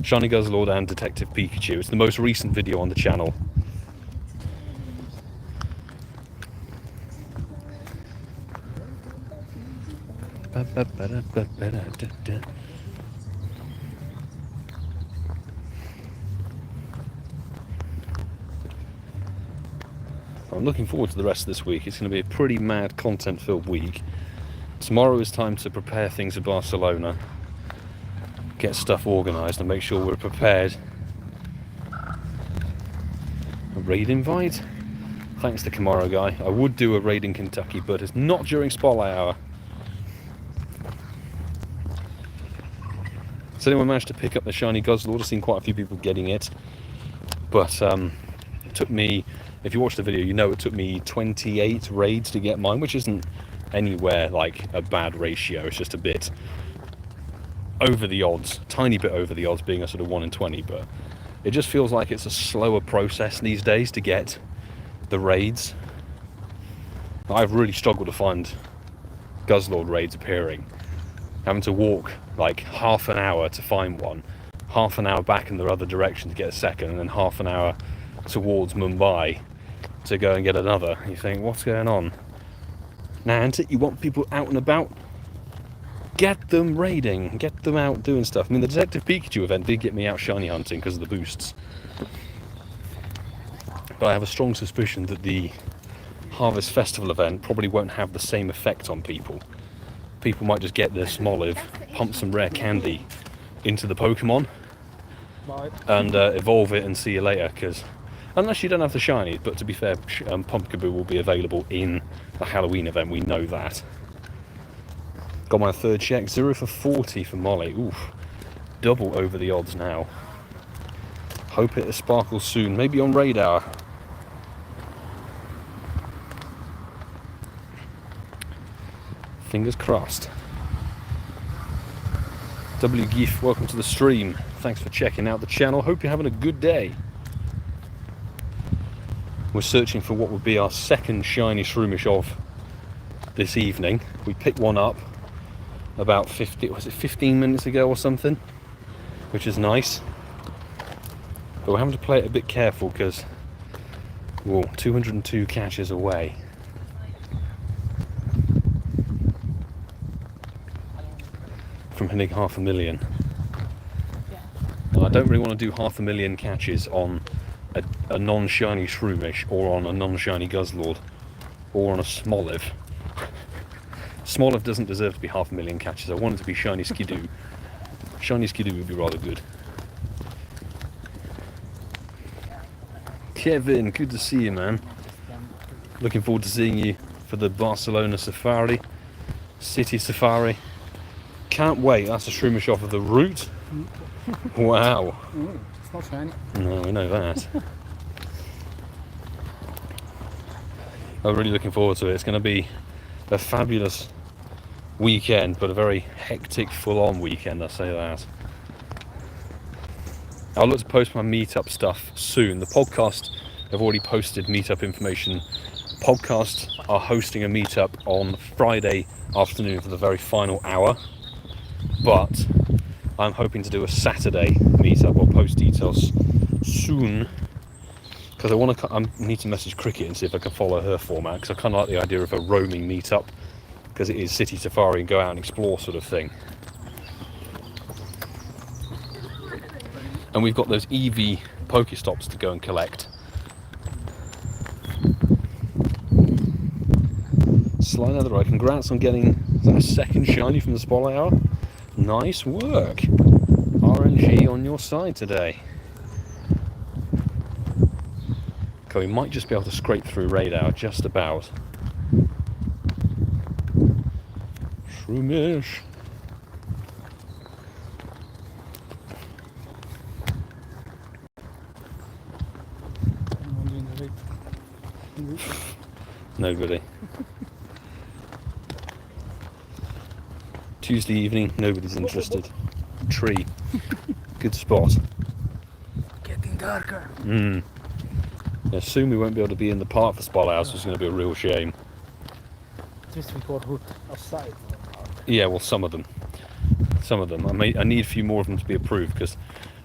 Speaker 1: Shiny Guzzlord and Detective Pikachu. It's the most recent video on the channel. I'm looking forward to the rest of this week. It's going to be a pretty mad, content-filled week. Tomorrow is time to prepare things at Barcelona, get stuff organised and make sure we're prepared. A raid invite? Thanks to Camaro guy. I would do a raid in Kentucky, but it's not during Spotlight Hour. Has anyone managed to pick up the Shiny Guzzlord? I've seen quite a few people getting it. But it took me, if you watch the video, you know it took me 28 raids to get mine, which isn't anywhere like a bad ratio. It's just a bit over the odds, tiny bit over the odds, being a sort of 1 in 20, but it just feels like it's a slower process these days to get the raids. I've really struggled to find Guzzlord raids appearing, having to walk like half an hour to find one, half an hour back in the other direction to get a second, and then half an hour towards Mumbai to go and get another. You think, what's going on? Nant, you want people out and about? Get them raiding, get them out doing stuff. I mean, the Detective Pikachu event did get me out shiny hunting because of the boosts. But I have a strong suspicion that the Harvest Festival event probably won't have the same effect on people. People might just get their Smoliv, pump some rare candy into the Pokemon, and evolve it and see you later, because unless you don't have the shiny, but to be fair, Pumpkaboo will be available in the Halloween event, we know that. Got my third check, 0 for 40 for Molly. Oof, double over the odds now. Hope it sparkles soon, maybe on radar. Fingers crossed. WGIF, welcome to the stream. Thanks for checking out the channel. Hope you're having a good day. We're searching for what would be our second shiny Shroomish of this evening. We picked one up about 15 minutes ago or something, which is nice. But we're having to play it a bit careful because, whoa, 202 catches away. From hitting 500,000. And I don't really want to do 500,000 catches on a non-shiny Shroomish, or on a non-shiny Guzzlord, or on a Smoliv. Smoliv doesn't deserve to be 500,000 catches. I want it to be shiny Skidoo. Shiny Skidoo would be rather good. Kevin, good to see you, man. Looking forward to seeing you for the Barcelona Safari, City Safari. Can't wait. That's a Shroomish off of the route. Wow.
Speaker 2: It's not shiny.
Speaker 1: No, we know that. I'm really looking forward to it. It's going to be a fabulous weekend, but a very hectic, full-on weekend, I'll say that. I'll look to post my meetup stuff soon. The podcast, I've already posted meetup information. Podcasts are hosting a meetup on Friday afternoon for the very final hour, but I'm hoping to do a Saturday meetup. I'll post details soon, because I need to message Cricket and see if I can follow her format, because I kind of like the idea of a roaming meetup, because it is City Safari and go out and explore sort of thing. And we've got those EV Pokestops to go and collect. Slide out of the right. Congrats on getting, is that a second shiny from the Spotlight Hour? Nice work. RNG on your side today. Okay, we might just be able to scrape through radar, just about. Shroomish. Nobody. Tuesday evening, nobody's interested. Tree. Good spot.
Speaker 2: Getting darker.
Speaker 1: Yeah, soon we won't be able to be in the park for spot hours, which is going to be a real shame.
Speaker 2: Just we got hooked outside.
Speaker 1: Yeah, well, some of them. Some of them. I need a few more of them to be approved because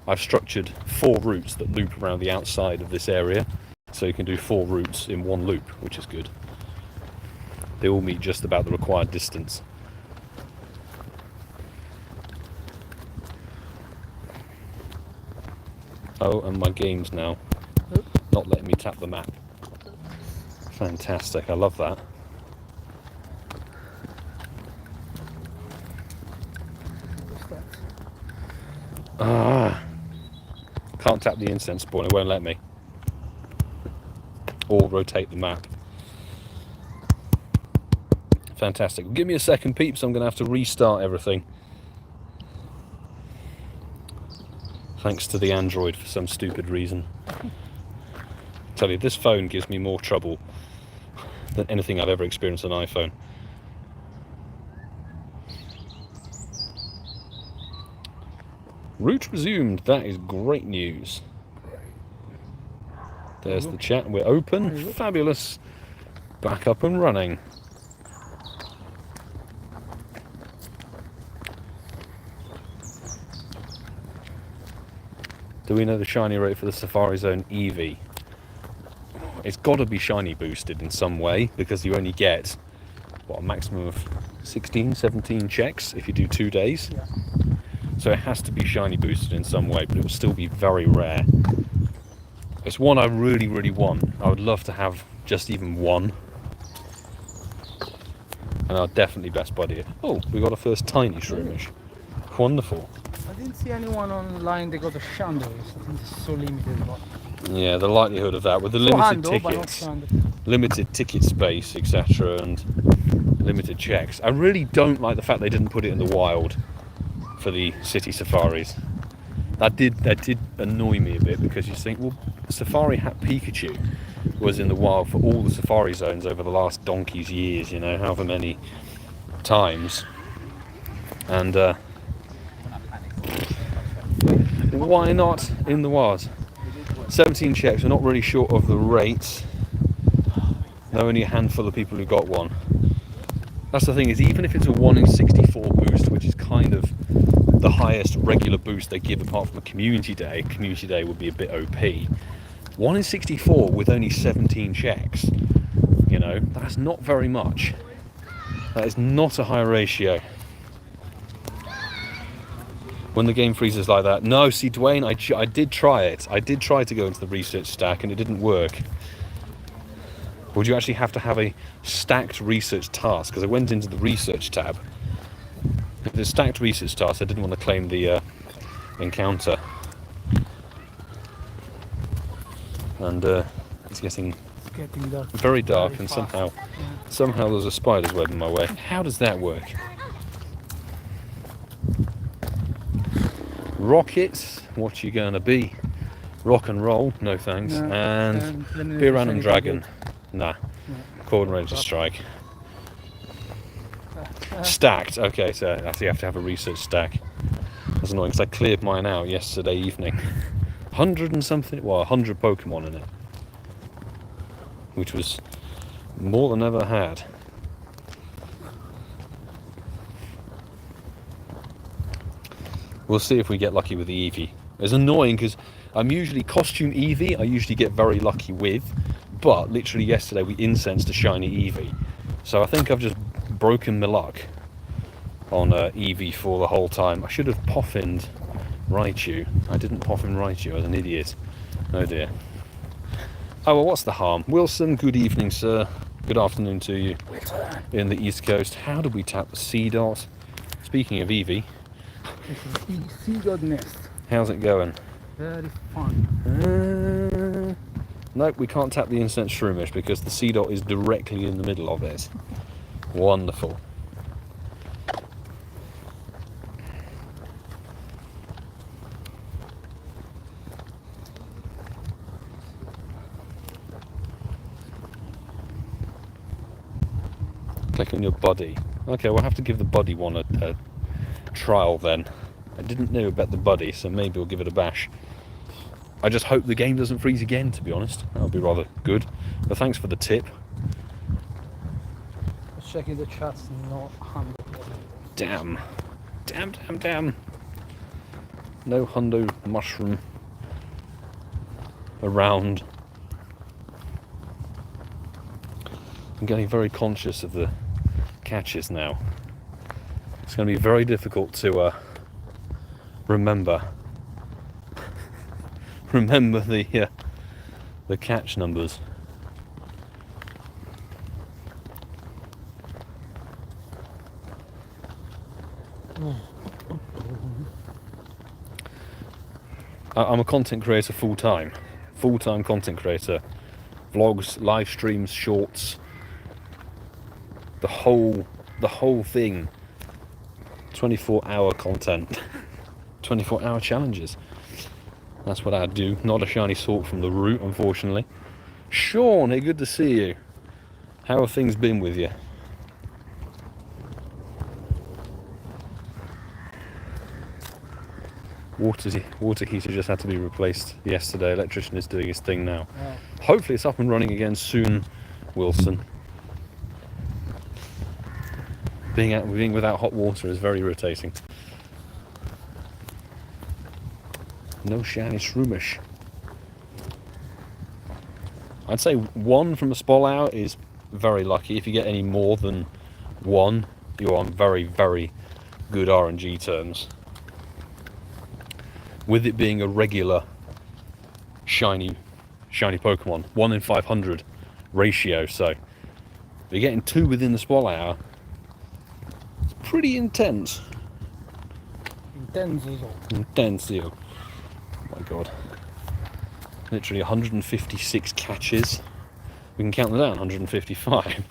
Speaker 1: I've structured 4 routes that loop around the outside of this area. So you can do 4 routes in one loop, which is good. They all meet just about the required distance. Oh, and my game's now not letting me tap the map. Fantastic, I love that. Can't tap the incense spawn, it won't let me. Or rotate the map. Fantastic. Give me a second, peeps, I'm going to have to restart everything. Thanks to the Android for some stupid reason. I tell you, this phone gives me more trouble than anything I've ever experienced on an iPhone. Route resumed, that is great news. There's the chat, we're open, fabulous. Back up and running. Do we know the shiny rate for the Safari Zone EV? It's got to be shiny boosted in some way because you only get, what, a maximum of 16, 17 checks if you do 2 days.
Speaker 2: Yeah.
Speaker 1: So it has to be shiny boosted in some way, but it will still be very rare. It's one I really, really want. I would love to have just even one. And I'll definitely best buddy it. Oh, we got a first tiny Shroomish. Wonderful.
Speaker 2: I didn't see anyone online that got a Shandor. I think it's so limited. But
Speaker 1: Yeah, the likelihood of that with the limited tickets, limited ticket space, etc., and limited checks. I really don't like the fact they didn't put it in the wild for the city safaris. That did annoy me a bit because you think, well, Safari Hat Pikachu was in the wild for all the safari zones over the last donkey's years, you know, however many times. And why not in the wild? 17 checks, we're not really sure of the rates. There are only a handful of people who got one. That's the thing, is even if it's a 1 in 64 boost, which is kind of the highest regular boost they give apart from a community day would be a bit OP. 1 in 64 with only 17 checks, you know, that's not very much. That is not a high ratio. When the game freezes like that, no, see Dwayne, I did try it. I did try to go into the research stack and it didn't work. Would you actually have to have a stacked research task? Because I went into the research tab. If it's stacked research task, I didn't want to claim the encounter. And it's getting
Speaker 2: dark.
Speaker 1: very dark, and somehow there's a spider's web in my way. How does that work? Rocket, what you gonna be? Rock and roll, no thanks.
Speaker 2: No,
Speaker 1: and
Speaker 2: beer
Speaker 1: and dragon, nah. Cordon Ranger strike. Stacked, okay, so actually you have to have a research stack. That's annoying because I cleared mine out yesterday evening. 100 and something, well, 100 Pokemon in it, which was more than ever had. We'll see if we get lucky with the Eevee. It's annoying because I'm usually costume Eevee, I usually get very lucky with, but literally yesterday we incensed a shiny Eevee. So I think I've just broken my luck on Eevee for the whole time. I should have poffined Raichu. I didn't poffin Raichu, I was an idiot. Oh dear. Oh well, what's the harm? Wilson, good evening sir. Good afternoon to you in the East Coast. How do we tap the C dot? Speaking of Eevee,
Speaker 2: It's a seagull nest.
Speaker 1: How's it going?
Speaker 2: Very fun.
Speaker 1: Nope, we can't tap the instant Shroomish because the C dot is directly in the middle of it. Wonderful. Click on your body. Okay, we'll have to give the body one a trial then. I didn't know about the buddy, so maybe we'll give it a bash. I just hope the game doesn't freeze again, to be honest. That would be rather good. But thanks for the tip.
Speaker 2: Just checking the chat's not 100.
Speaker 1: Damn. Damn. No hundo mushroom around. I'm getting very conscious of the catches now. It's going to be very difficult to remember the catch numbers. I'm a content creator full-time content creator. Vlogs, live streams, shorts, the whole thing. 24-hour content, 24-hour challenges. That's what I do. Not a shiny sort from the root, unfortunately. Sean, hey, good to see you. How have things been with you? Water heater just had to be replaced yesterday. Electrician is doing his thing now.
Speaker 2: Yeah.
Speaker 1: Hopefully it's up and running again soon, Wilson. Being without hot water is very irritating. No shiny Shroomish. I'd say one from a spall out is very lucky. If you get any more than one, you're on very, very good RNG terms. With it being a regular shiny Pokemon, 1 in 500 ratio, so if you're getting 2 within the spall hour, it's pretty intense. Intensio. Oh my god. Literally 156 catches. We can count them down, 155.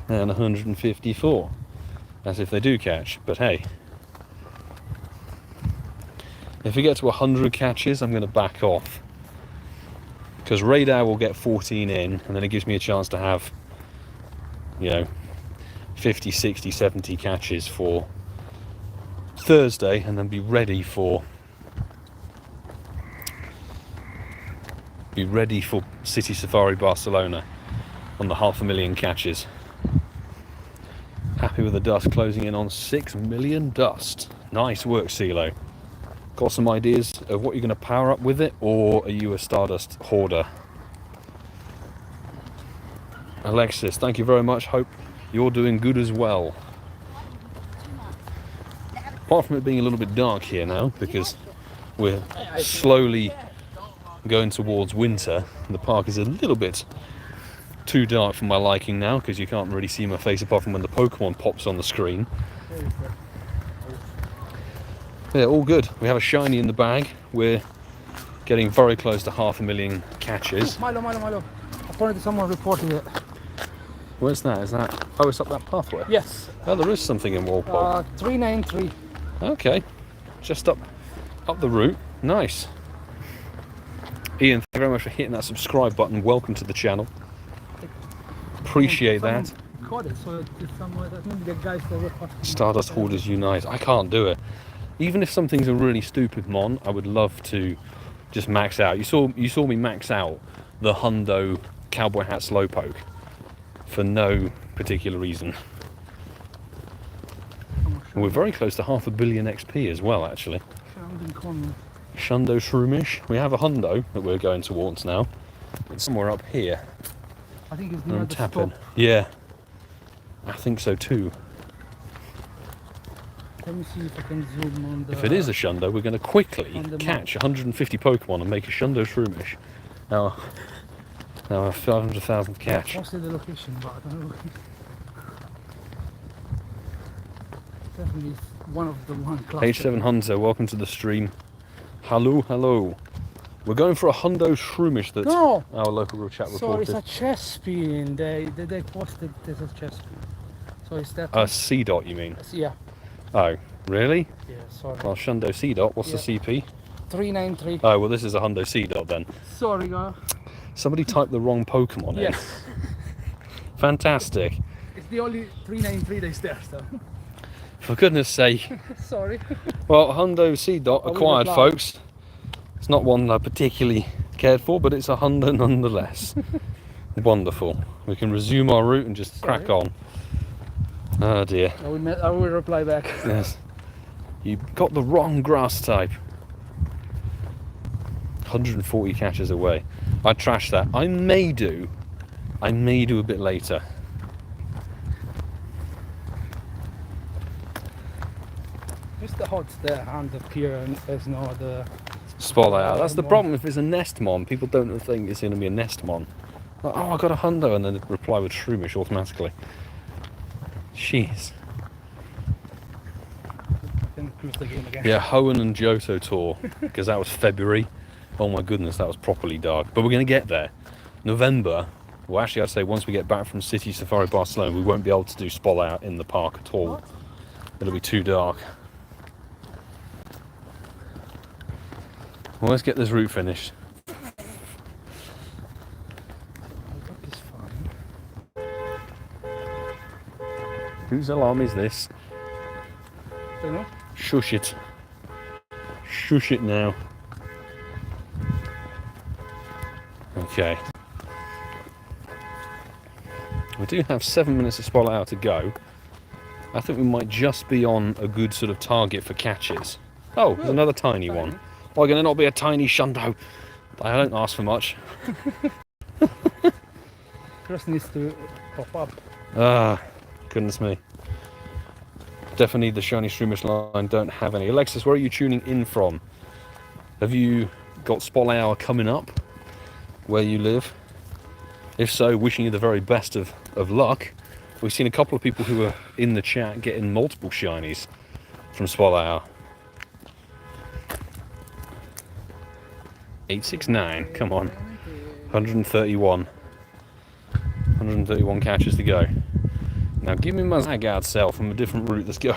Speaker 1: And 154. As if they do catch, but hey. If we get to 100 catches, I'm going to back off. Because Radar will get 14 in, and then it gives me a chance to have, 50, 60, 70 catches for Thursday, and then be ready for City Safari Barcelona on the 500,000 catches. Happy with the dust, closing in on 6 million dust. Nice work, CeeCeeismad. Got some ideas of what you're going to power up with it, or are you a Stardust hoarder? Alexis, thank you very much. Hope you're doing good as well. Apart from it being a little bit dark here now, because we're slowly going towards winter, the park is a little bit too dark for my liking now, because you can't really see my face apart from when the Pokemon pops on the screen. Yeah, all good. We have a shiny in the bag. We're getting very close to 500,000 catches.
Speaker 2: Milo. Apparently someone reported it.
Speaker 1: Where's that? Is that... Oh, it's up that pathway?
Speaker 2: Yes.
Speaker 1: Oh, there is something in Walpole.
Speaker 2: 393.
Speaker 1: Okay. Just up the route. Nice. Ian, thank you very much for hitting that subscribe button. Welcome to the channel. Appreciate that. Stardust Hoarders Unite. I can't do it. Even if something's a really stupid mon, I would love to just max out. You saw me max out the Hundo Cowboy Hat Slowpoke for no particular reason. And we're very close to 500 million XP as well, actually. Shundo Shroomish. We have a Hundo that we're going towards now. It's somewhere up here.
Speaker 2: I think it's near the
Speaker 1: tapping.
Speaker 2: stop.
Speaker 1: Yeah, I think so too.
Speaker 2: Let me see if I can zoom on the...
Speaker 1: If it is a Shundo, we're going to quickly catch 150 Pokemon and make a Shundo Shroomish. Now a 500,000th catch.
Speaker 2: I posted the location, but I don't know. Definitely one of the one cluster.
Speaker 1: H7 Hunter, welcome to the stream. Hello, hello. We're going for a hundo Shroomish that
Speaker 2: No!
Speaker 1: our local group chat
Speaker 2: Sorry,
Speaker 1: reported.
Speaker 2: it's a chess spin. They posted there's a chess spin. So is that
Speaker 1: A C dot, you mean?
Speaker 2: yeah.
Speaker 1: Oh, really?
Speaker 2: Yeah, sorry.
Speaker 1: Well, Shundo C dot. What's the CP?
Speaker 2: 393.
Speaker 1: Oh, well, this is a hundo C dot then.
Speaker 2: Sorry, guys.
Speaker 1: Somebody typed the wrong Pokemon in.
Speaker 2: Yes.
Speaker 1: Fantastic.
Speaker 2: It's the only 393 that's there, so.
Speaker 1: For goodness sake.
Speaker 2: Sorry.
Speaker 1: Well, hundo C dot
Speaker 2: I will
Speaker 1: acquired,
Speaker 2: reply.
Speaker 1: folks. It's not one I particularly cared for, but it's a hundo nonetheless. Wonderful. We can resume our route and just crack on. Oh dear.
Speaker 2: I will reply back.
Speaker 1: Yes. You got the wrong grass type. 140 catches away. I trashed that. I may do a bit later.
Speaker 2: Just the hots there and the pier and there's no other.
Speaker 1: Spot out. That's the problem if it's a nest mon. People don't think it's going to be a nest mon. Like, oh, I got a hundo, and then they reply with Shroomish automatically. Jeez.
Speaker 2: Then cruise the game again.
Speaker 1: Yeah, Hoenn and Johto tour, because that was February. Oh my goodness, that was properly dark. But we're going to get there. November, well actually I'd say once we get back from City Safari Barcelona, we won't be able to do spot out in the park at all. It'll be too dark. Well, let's get this route finished. Whose alarm is this?
Speaker 2: Don't know.
Speaker 1: Shush it. Shush it now. Okay. We do have 7 minutes of spotlight out to go. I think we might just be on a good sort of target for catches. Oh, there's another tiny one. Why can there not be a tiny shundo? I don't ask for much.
Speaker 2: Chris needs to pop up.
Speaker 1: Ah, goodness me. Definitely need the shiny Shroomish line, don't have any. Alexis, where are you tuning in from? Have you got spotlight hour coming up where you live? If so, wishing you the very best of luck. We've seen a couple of people who are in the chat getting multiple shinies from spotlight hour. 869, come on. 131. 131 catches to go. Now give me my Zagard cell from a different route, let's go.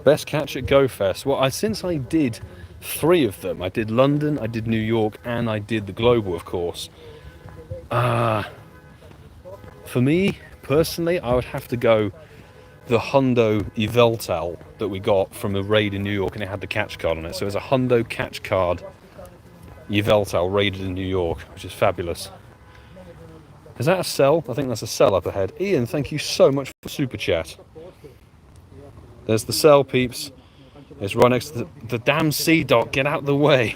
Speaker 1: Best catch at GoFest. Well, since I did 3 of them, I did London, I did New York, and I did the Global, of course. For me, personally, I would have to go the Hundo Yveltal that we got from a raid in New York, and it had the catch card on it. So it's a Hundo catch card Yveltal raided in New York, which is fabulous. Is that a cell? I think that's a cell up ahead. Ian, thank you so much for super chat. There's the cell, peeps. It's right next to the damn C dot. Get out of the way.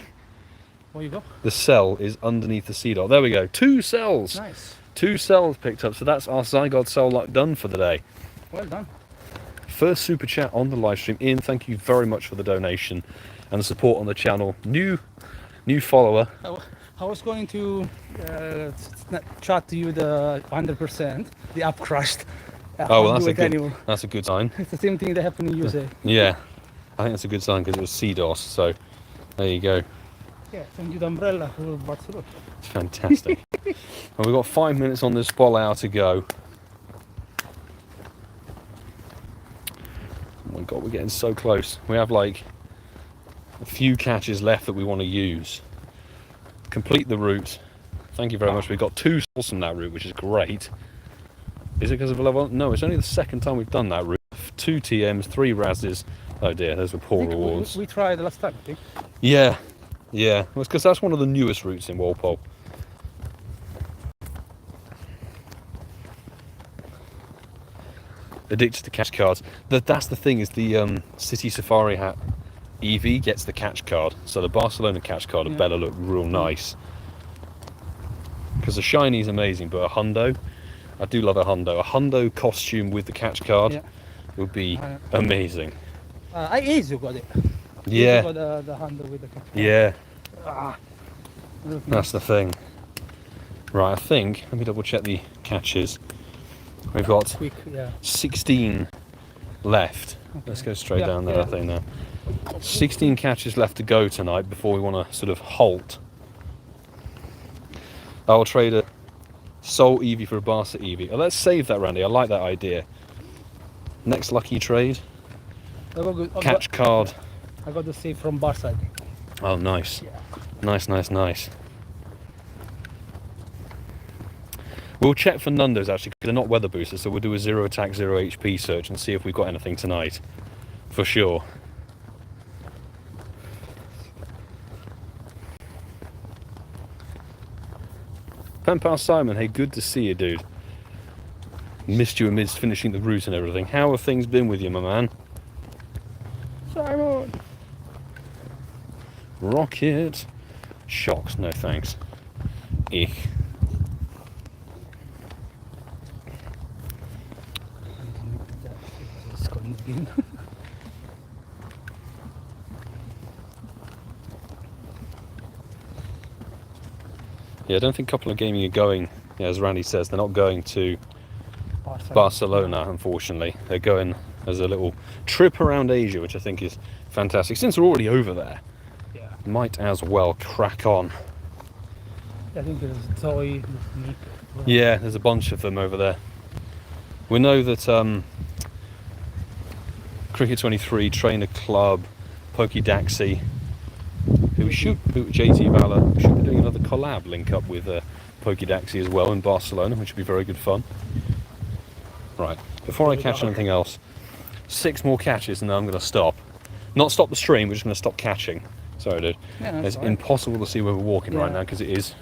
Speaker 2: Where you go?
Speaker 1: The cell is underneath the C dot. There we go. 2 cells.
Speaker 2: Nice.
Speaker 1: 2 cells picked up. So that's our Zygote cell luck done for the day.
Speaker 2: Well done.
Speaker 1: First super chat on the live stream. Ian, thank you very much for the donation and the support on the channel. New follower.
Speaker 2: I was going to chat to you the 100%. The app crashed.
Speaker 1: Oh, well, that's a good sign.
Speaker 2: It's the same thing that happened in USA.
Speaker 1: Yeah, I think that's a good sign because it was CDOS. So there you go.
Speaker 2: Yeah, send you the umbrella for Barcelona.
Speaker 1: It's fantastic. And we've got 5 minutes on this spotlight hour to go. Oh my god, we're getting so close. We have like a few catches left that we want to use. Complete the route. Thank you very much. We've got 2 souls from that route, which is great. Is it because of a level? No, it's only the second time we've done that route. 2 TMs, 3 Razzes. Oh dear, those were poor rewards.
Speaker 2: We tried the last time, I think.
Speaker 1: Yeah. Well, it's because that's one of the newest routes in Walpole. Addicted to catch cards. That's the thing, is the City Safari hat EV gets the catch card. So the Barcelona catch card had better look real nice. Because the shiny is amazing, but a hundo, I do love a hundo. A hundo costume with the catch card would be amazing.
Speaker 2: I easy got it.
Speaker 1: Yeah.
Speaker 2: Got the hundo with the catch card.
Speaker 1: Yeah. That's the thing. Right, I think, let me double check the catches. We've got
Speaker 2: quick, yeah.
Speaker 1: 16 left.
Speaker 2: Okay.
Speaker 1: Let's go straight
Speaker 2: Yeah,
Speaker 1: down there,
Speaker 2: yeah.
Speaker 1: I think now. 16 catches left to go tonight before we want to sort of halt. I'll trade a Soul Eevee for a Barca Eevee. Oh, let's save that, Randy. I like that idea. Next lucky trade. Catch card.
Speaker 2: I got the save from Barca.
Speaker 1: Oh, nice.
Speaker 2: Yeah.
Speaker 1: Nice, nice, nice. We'll check for Nundos actually, because they're not weather boosters, so we'll do a 0 attack, 0 HP search and see if we've got anything tonight. For sure. Penpal Simon, hey, good to see you, dude. Missed you amidst finishing the route and everything. How have things been with you, my man?
Speaker 2: Simon!
Speaker 1: Rocket. Shocks, no thanks. Ich. Yeah, I don't think Couple of Gaming are going, yeah, as Randy says, they're not going to Barcelona, unfortunately. They're going as a little trip around Asia, which I think is fantastic. Since we're already over there,
Speaker 2: Yeah.
Speaker 1: might as well crack on.
Speaker 2: I think there's Zoe, Nick.
Speaker 1: Yeah, there's a bunch of them over there. We know that Cricket 23, Trainer Club, Pokedaxi, JT Valor, we should be doing another collab link up with Pokedaxi as well in Barcelona, which would be very good fun. Right, before I catch anything else, 6 more catches and then I'm going to stop. Not stop the stream, we're just going to stop catching. Sorry, dude.
Speaker 2: Yeah, that's
Speaker 1: it's
Speaker 2: fine.
Speaker 1: impossible to see where we're walking right
Speaker 2: Yeah.
Speaker 1: now because it is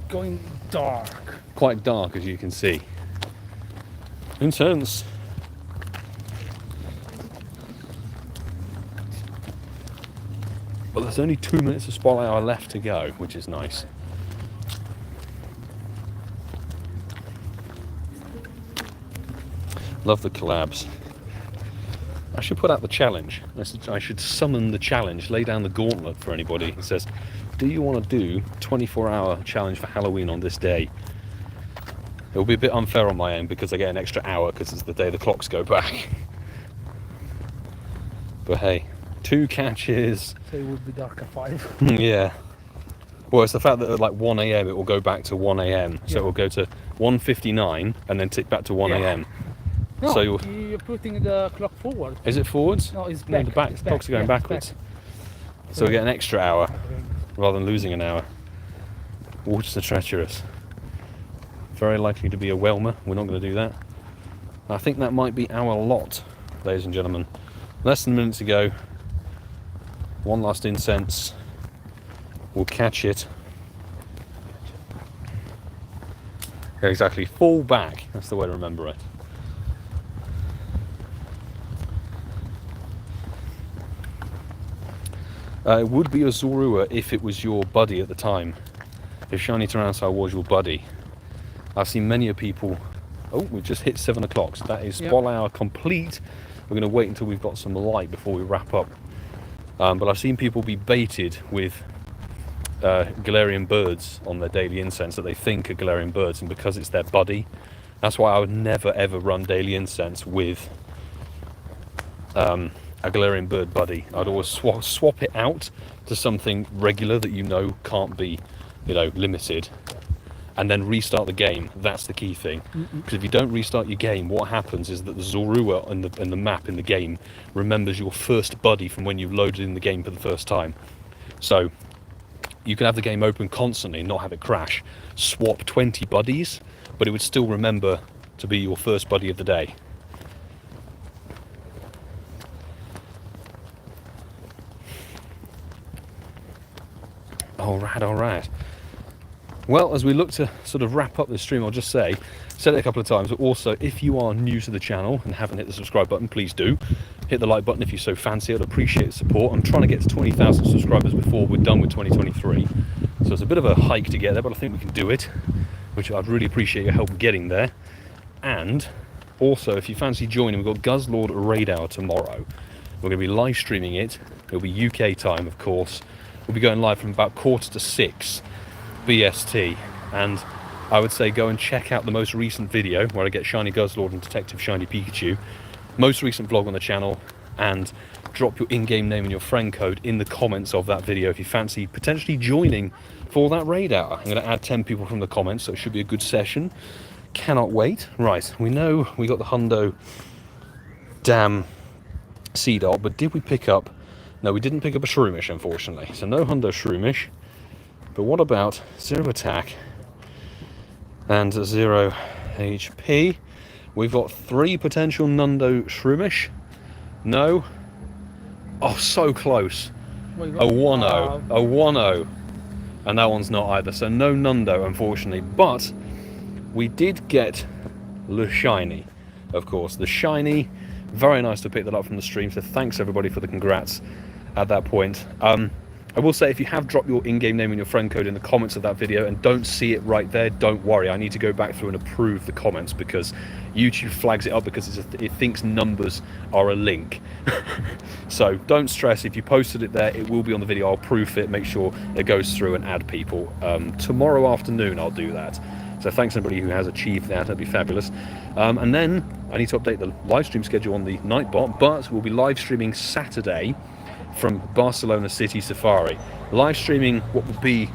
Speaker 2: Going dark.
Speaker 1: quite dark, as you can see. Intense. But there's only 2 minutes of Spotlight Hour left to go, which is nice. Love the collabs. I should put out the challenge. I should summon the challenge, lay down the gauntlet for anybody who says, do you want to do 24-hour challenge for Halloween on this day? It will be a bit unfair on my end because I get an extra hour because it's the day the clocks go back. But hey, 2 catches.
Speaker 2: So it would be dark at 5.
Speaker 1: Yeah. Well, it's the fact that at like 1 AM it will go back to 1 AM. So it will go to 1:59 and then tick back to 1 AM.
Speaker 2: No,
Speaker 1: So
Speaker 2: you're putting the clock forward.
Speaker 1: is it forwards?
Speaker 2: No, it's
Speaker 1: No,
Speaker 2: back.
Speaker 1: the back.
Speaker 2: It's
Speaker 1: Clocks are going
Speaker 2: yeah, it's
Speaker 1: backwards.
Speaker 2: back.
Speaker 1: So we get an extra hour rather than losing an hour. Watch the treacherous. Very likely to be a Whelmer. We're not going to do that. I think that might be our lot, ladies and gentlemen. Less than a minute to go. One last incense. We'll catch it. Yeah, exactly. Fall back. That's the way to remember it. It would be a Zorua if it was your buddy at the time. If Shiny Tyrannosaur was your buddy. I've seen many of people... Oh, we've just hit 7 o'clock, so that is Spotlight Hour complete. We're going to wait until we've got some light before we wrap up. But I've seen people be baited with Galarian birds on their daily incense that they think are Galarian birds, and because it's their buddy, that's why I would never ever run daily incense with a Galarian bird buddy. I'd always swap it out to something regular that you know can't be, you know, limited, and then restart the game. That's the key thing. Because if you don't restart your game, what happens is that the Zorua in the map in the game remembers your first buddy from when you loaded in the game for the first time. So you can have the game open constantly and not have it crash. Swap 20 buddies, but it would still remember to be your first buddy of the day. Alright, alright. Well, as we look to sort of wrap up this stream, I'll just say, said it a couple of times, but also if you are new to the channel and haven't hit the subscribe button, please do. Hit the like button if you so fancy. I'd appreciate the support. I'm trying to get to 20,000 subscribers before we're done with 2023. So it's a bit of a hike to get there, but I think we can do it, which I'd really appreciate your help getting there. And also, if you fancy joining, we've got Guzzlord Raid Hour tomorrow. We're going to be live streaming it. It'll be UK time, of course. We'll be going live from about 5:45 BST, and I would say go and check out the most recent video where I get Shiny Guzzlord and Detective Shiny Pikachu, most recent vlog on the channel, and drop your in-game name and your friend code in the comments of that video if you fancy potentially joining for that raid hour. I'm going to add 10 people from the comments, so it should be a good session. Cannot wait. Right, we know we got the Hundo Damn Sea-Dot, but did we pick up... No, we didn't pick up a Shroomish, unfortunately. So no Hundo Shroomish. But what about 0 attack and 0 HP? We've got 3 potential Nundo Shroomish. No. Oh, so close. A 1-0. A 1-0. And that one's not either. So no Nundo, unfortunately. But we did get Le Shiny, of course. The Shiny. Very nice to pick that up from the stream. So thanks, everybody, for the congrats at that point. I will say, if you have dropped your in-game name and your friend code in the comments of that video and don't see it right there, don't worry. I need to go back through and approve the comments because YouTube flags it up because it thinks numbers are a link. So don't stress. If you posted it there, it will be on the video. I'll proof it, make sure it goes through and add people. Tomorrow afternoon, I'll do that. So thanks everybody who has achieved that. That'd be fabulous. And then I need to update the live stream schedule on the Nightbot, but we'll be live streaming Saturday from Barcelona City Safari. Live streaming what will be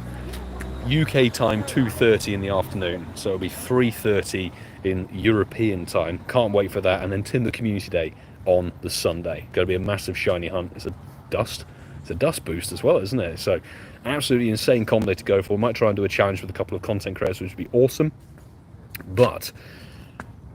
Speaker 1: UK time 2:30 in the afternoon, so it'll be 3:30 in European time. Can't wait for that. And then Timber Community Day on the Sunday. Going to be a massive shiny hunt. It's a dust boost as well, isn't it? So absolutely insane combo to go for. Might try and do a challenge with a couple of content creators, which would be awesome. But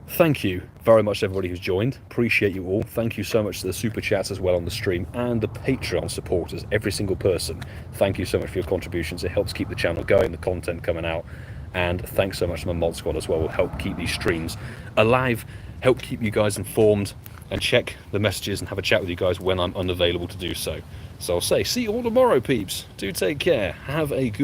Speaker 1: thank you very much to everybody who's joined. Appreciate you all. Thank you so much to the super chats as well on the stream and the Patreon supporters, every single person. Thank you so much for your contributions. It helps keep the channel going, the content coming out. And thanks so much to my mod squad as well. Will help keep these streams alive, help keep you guys informed, and check the messages and have a chat with you guys when I'm unavailable to do so. So I'll say, see you all tomorrow, peeps. Do take care. Have a good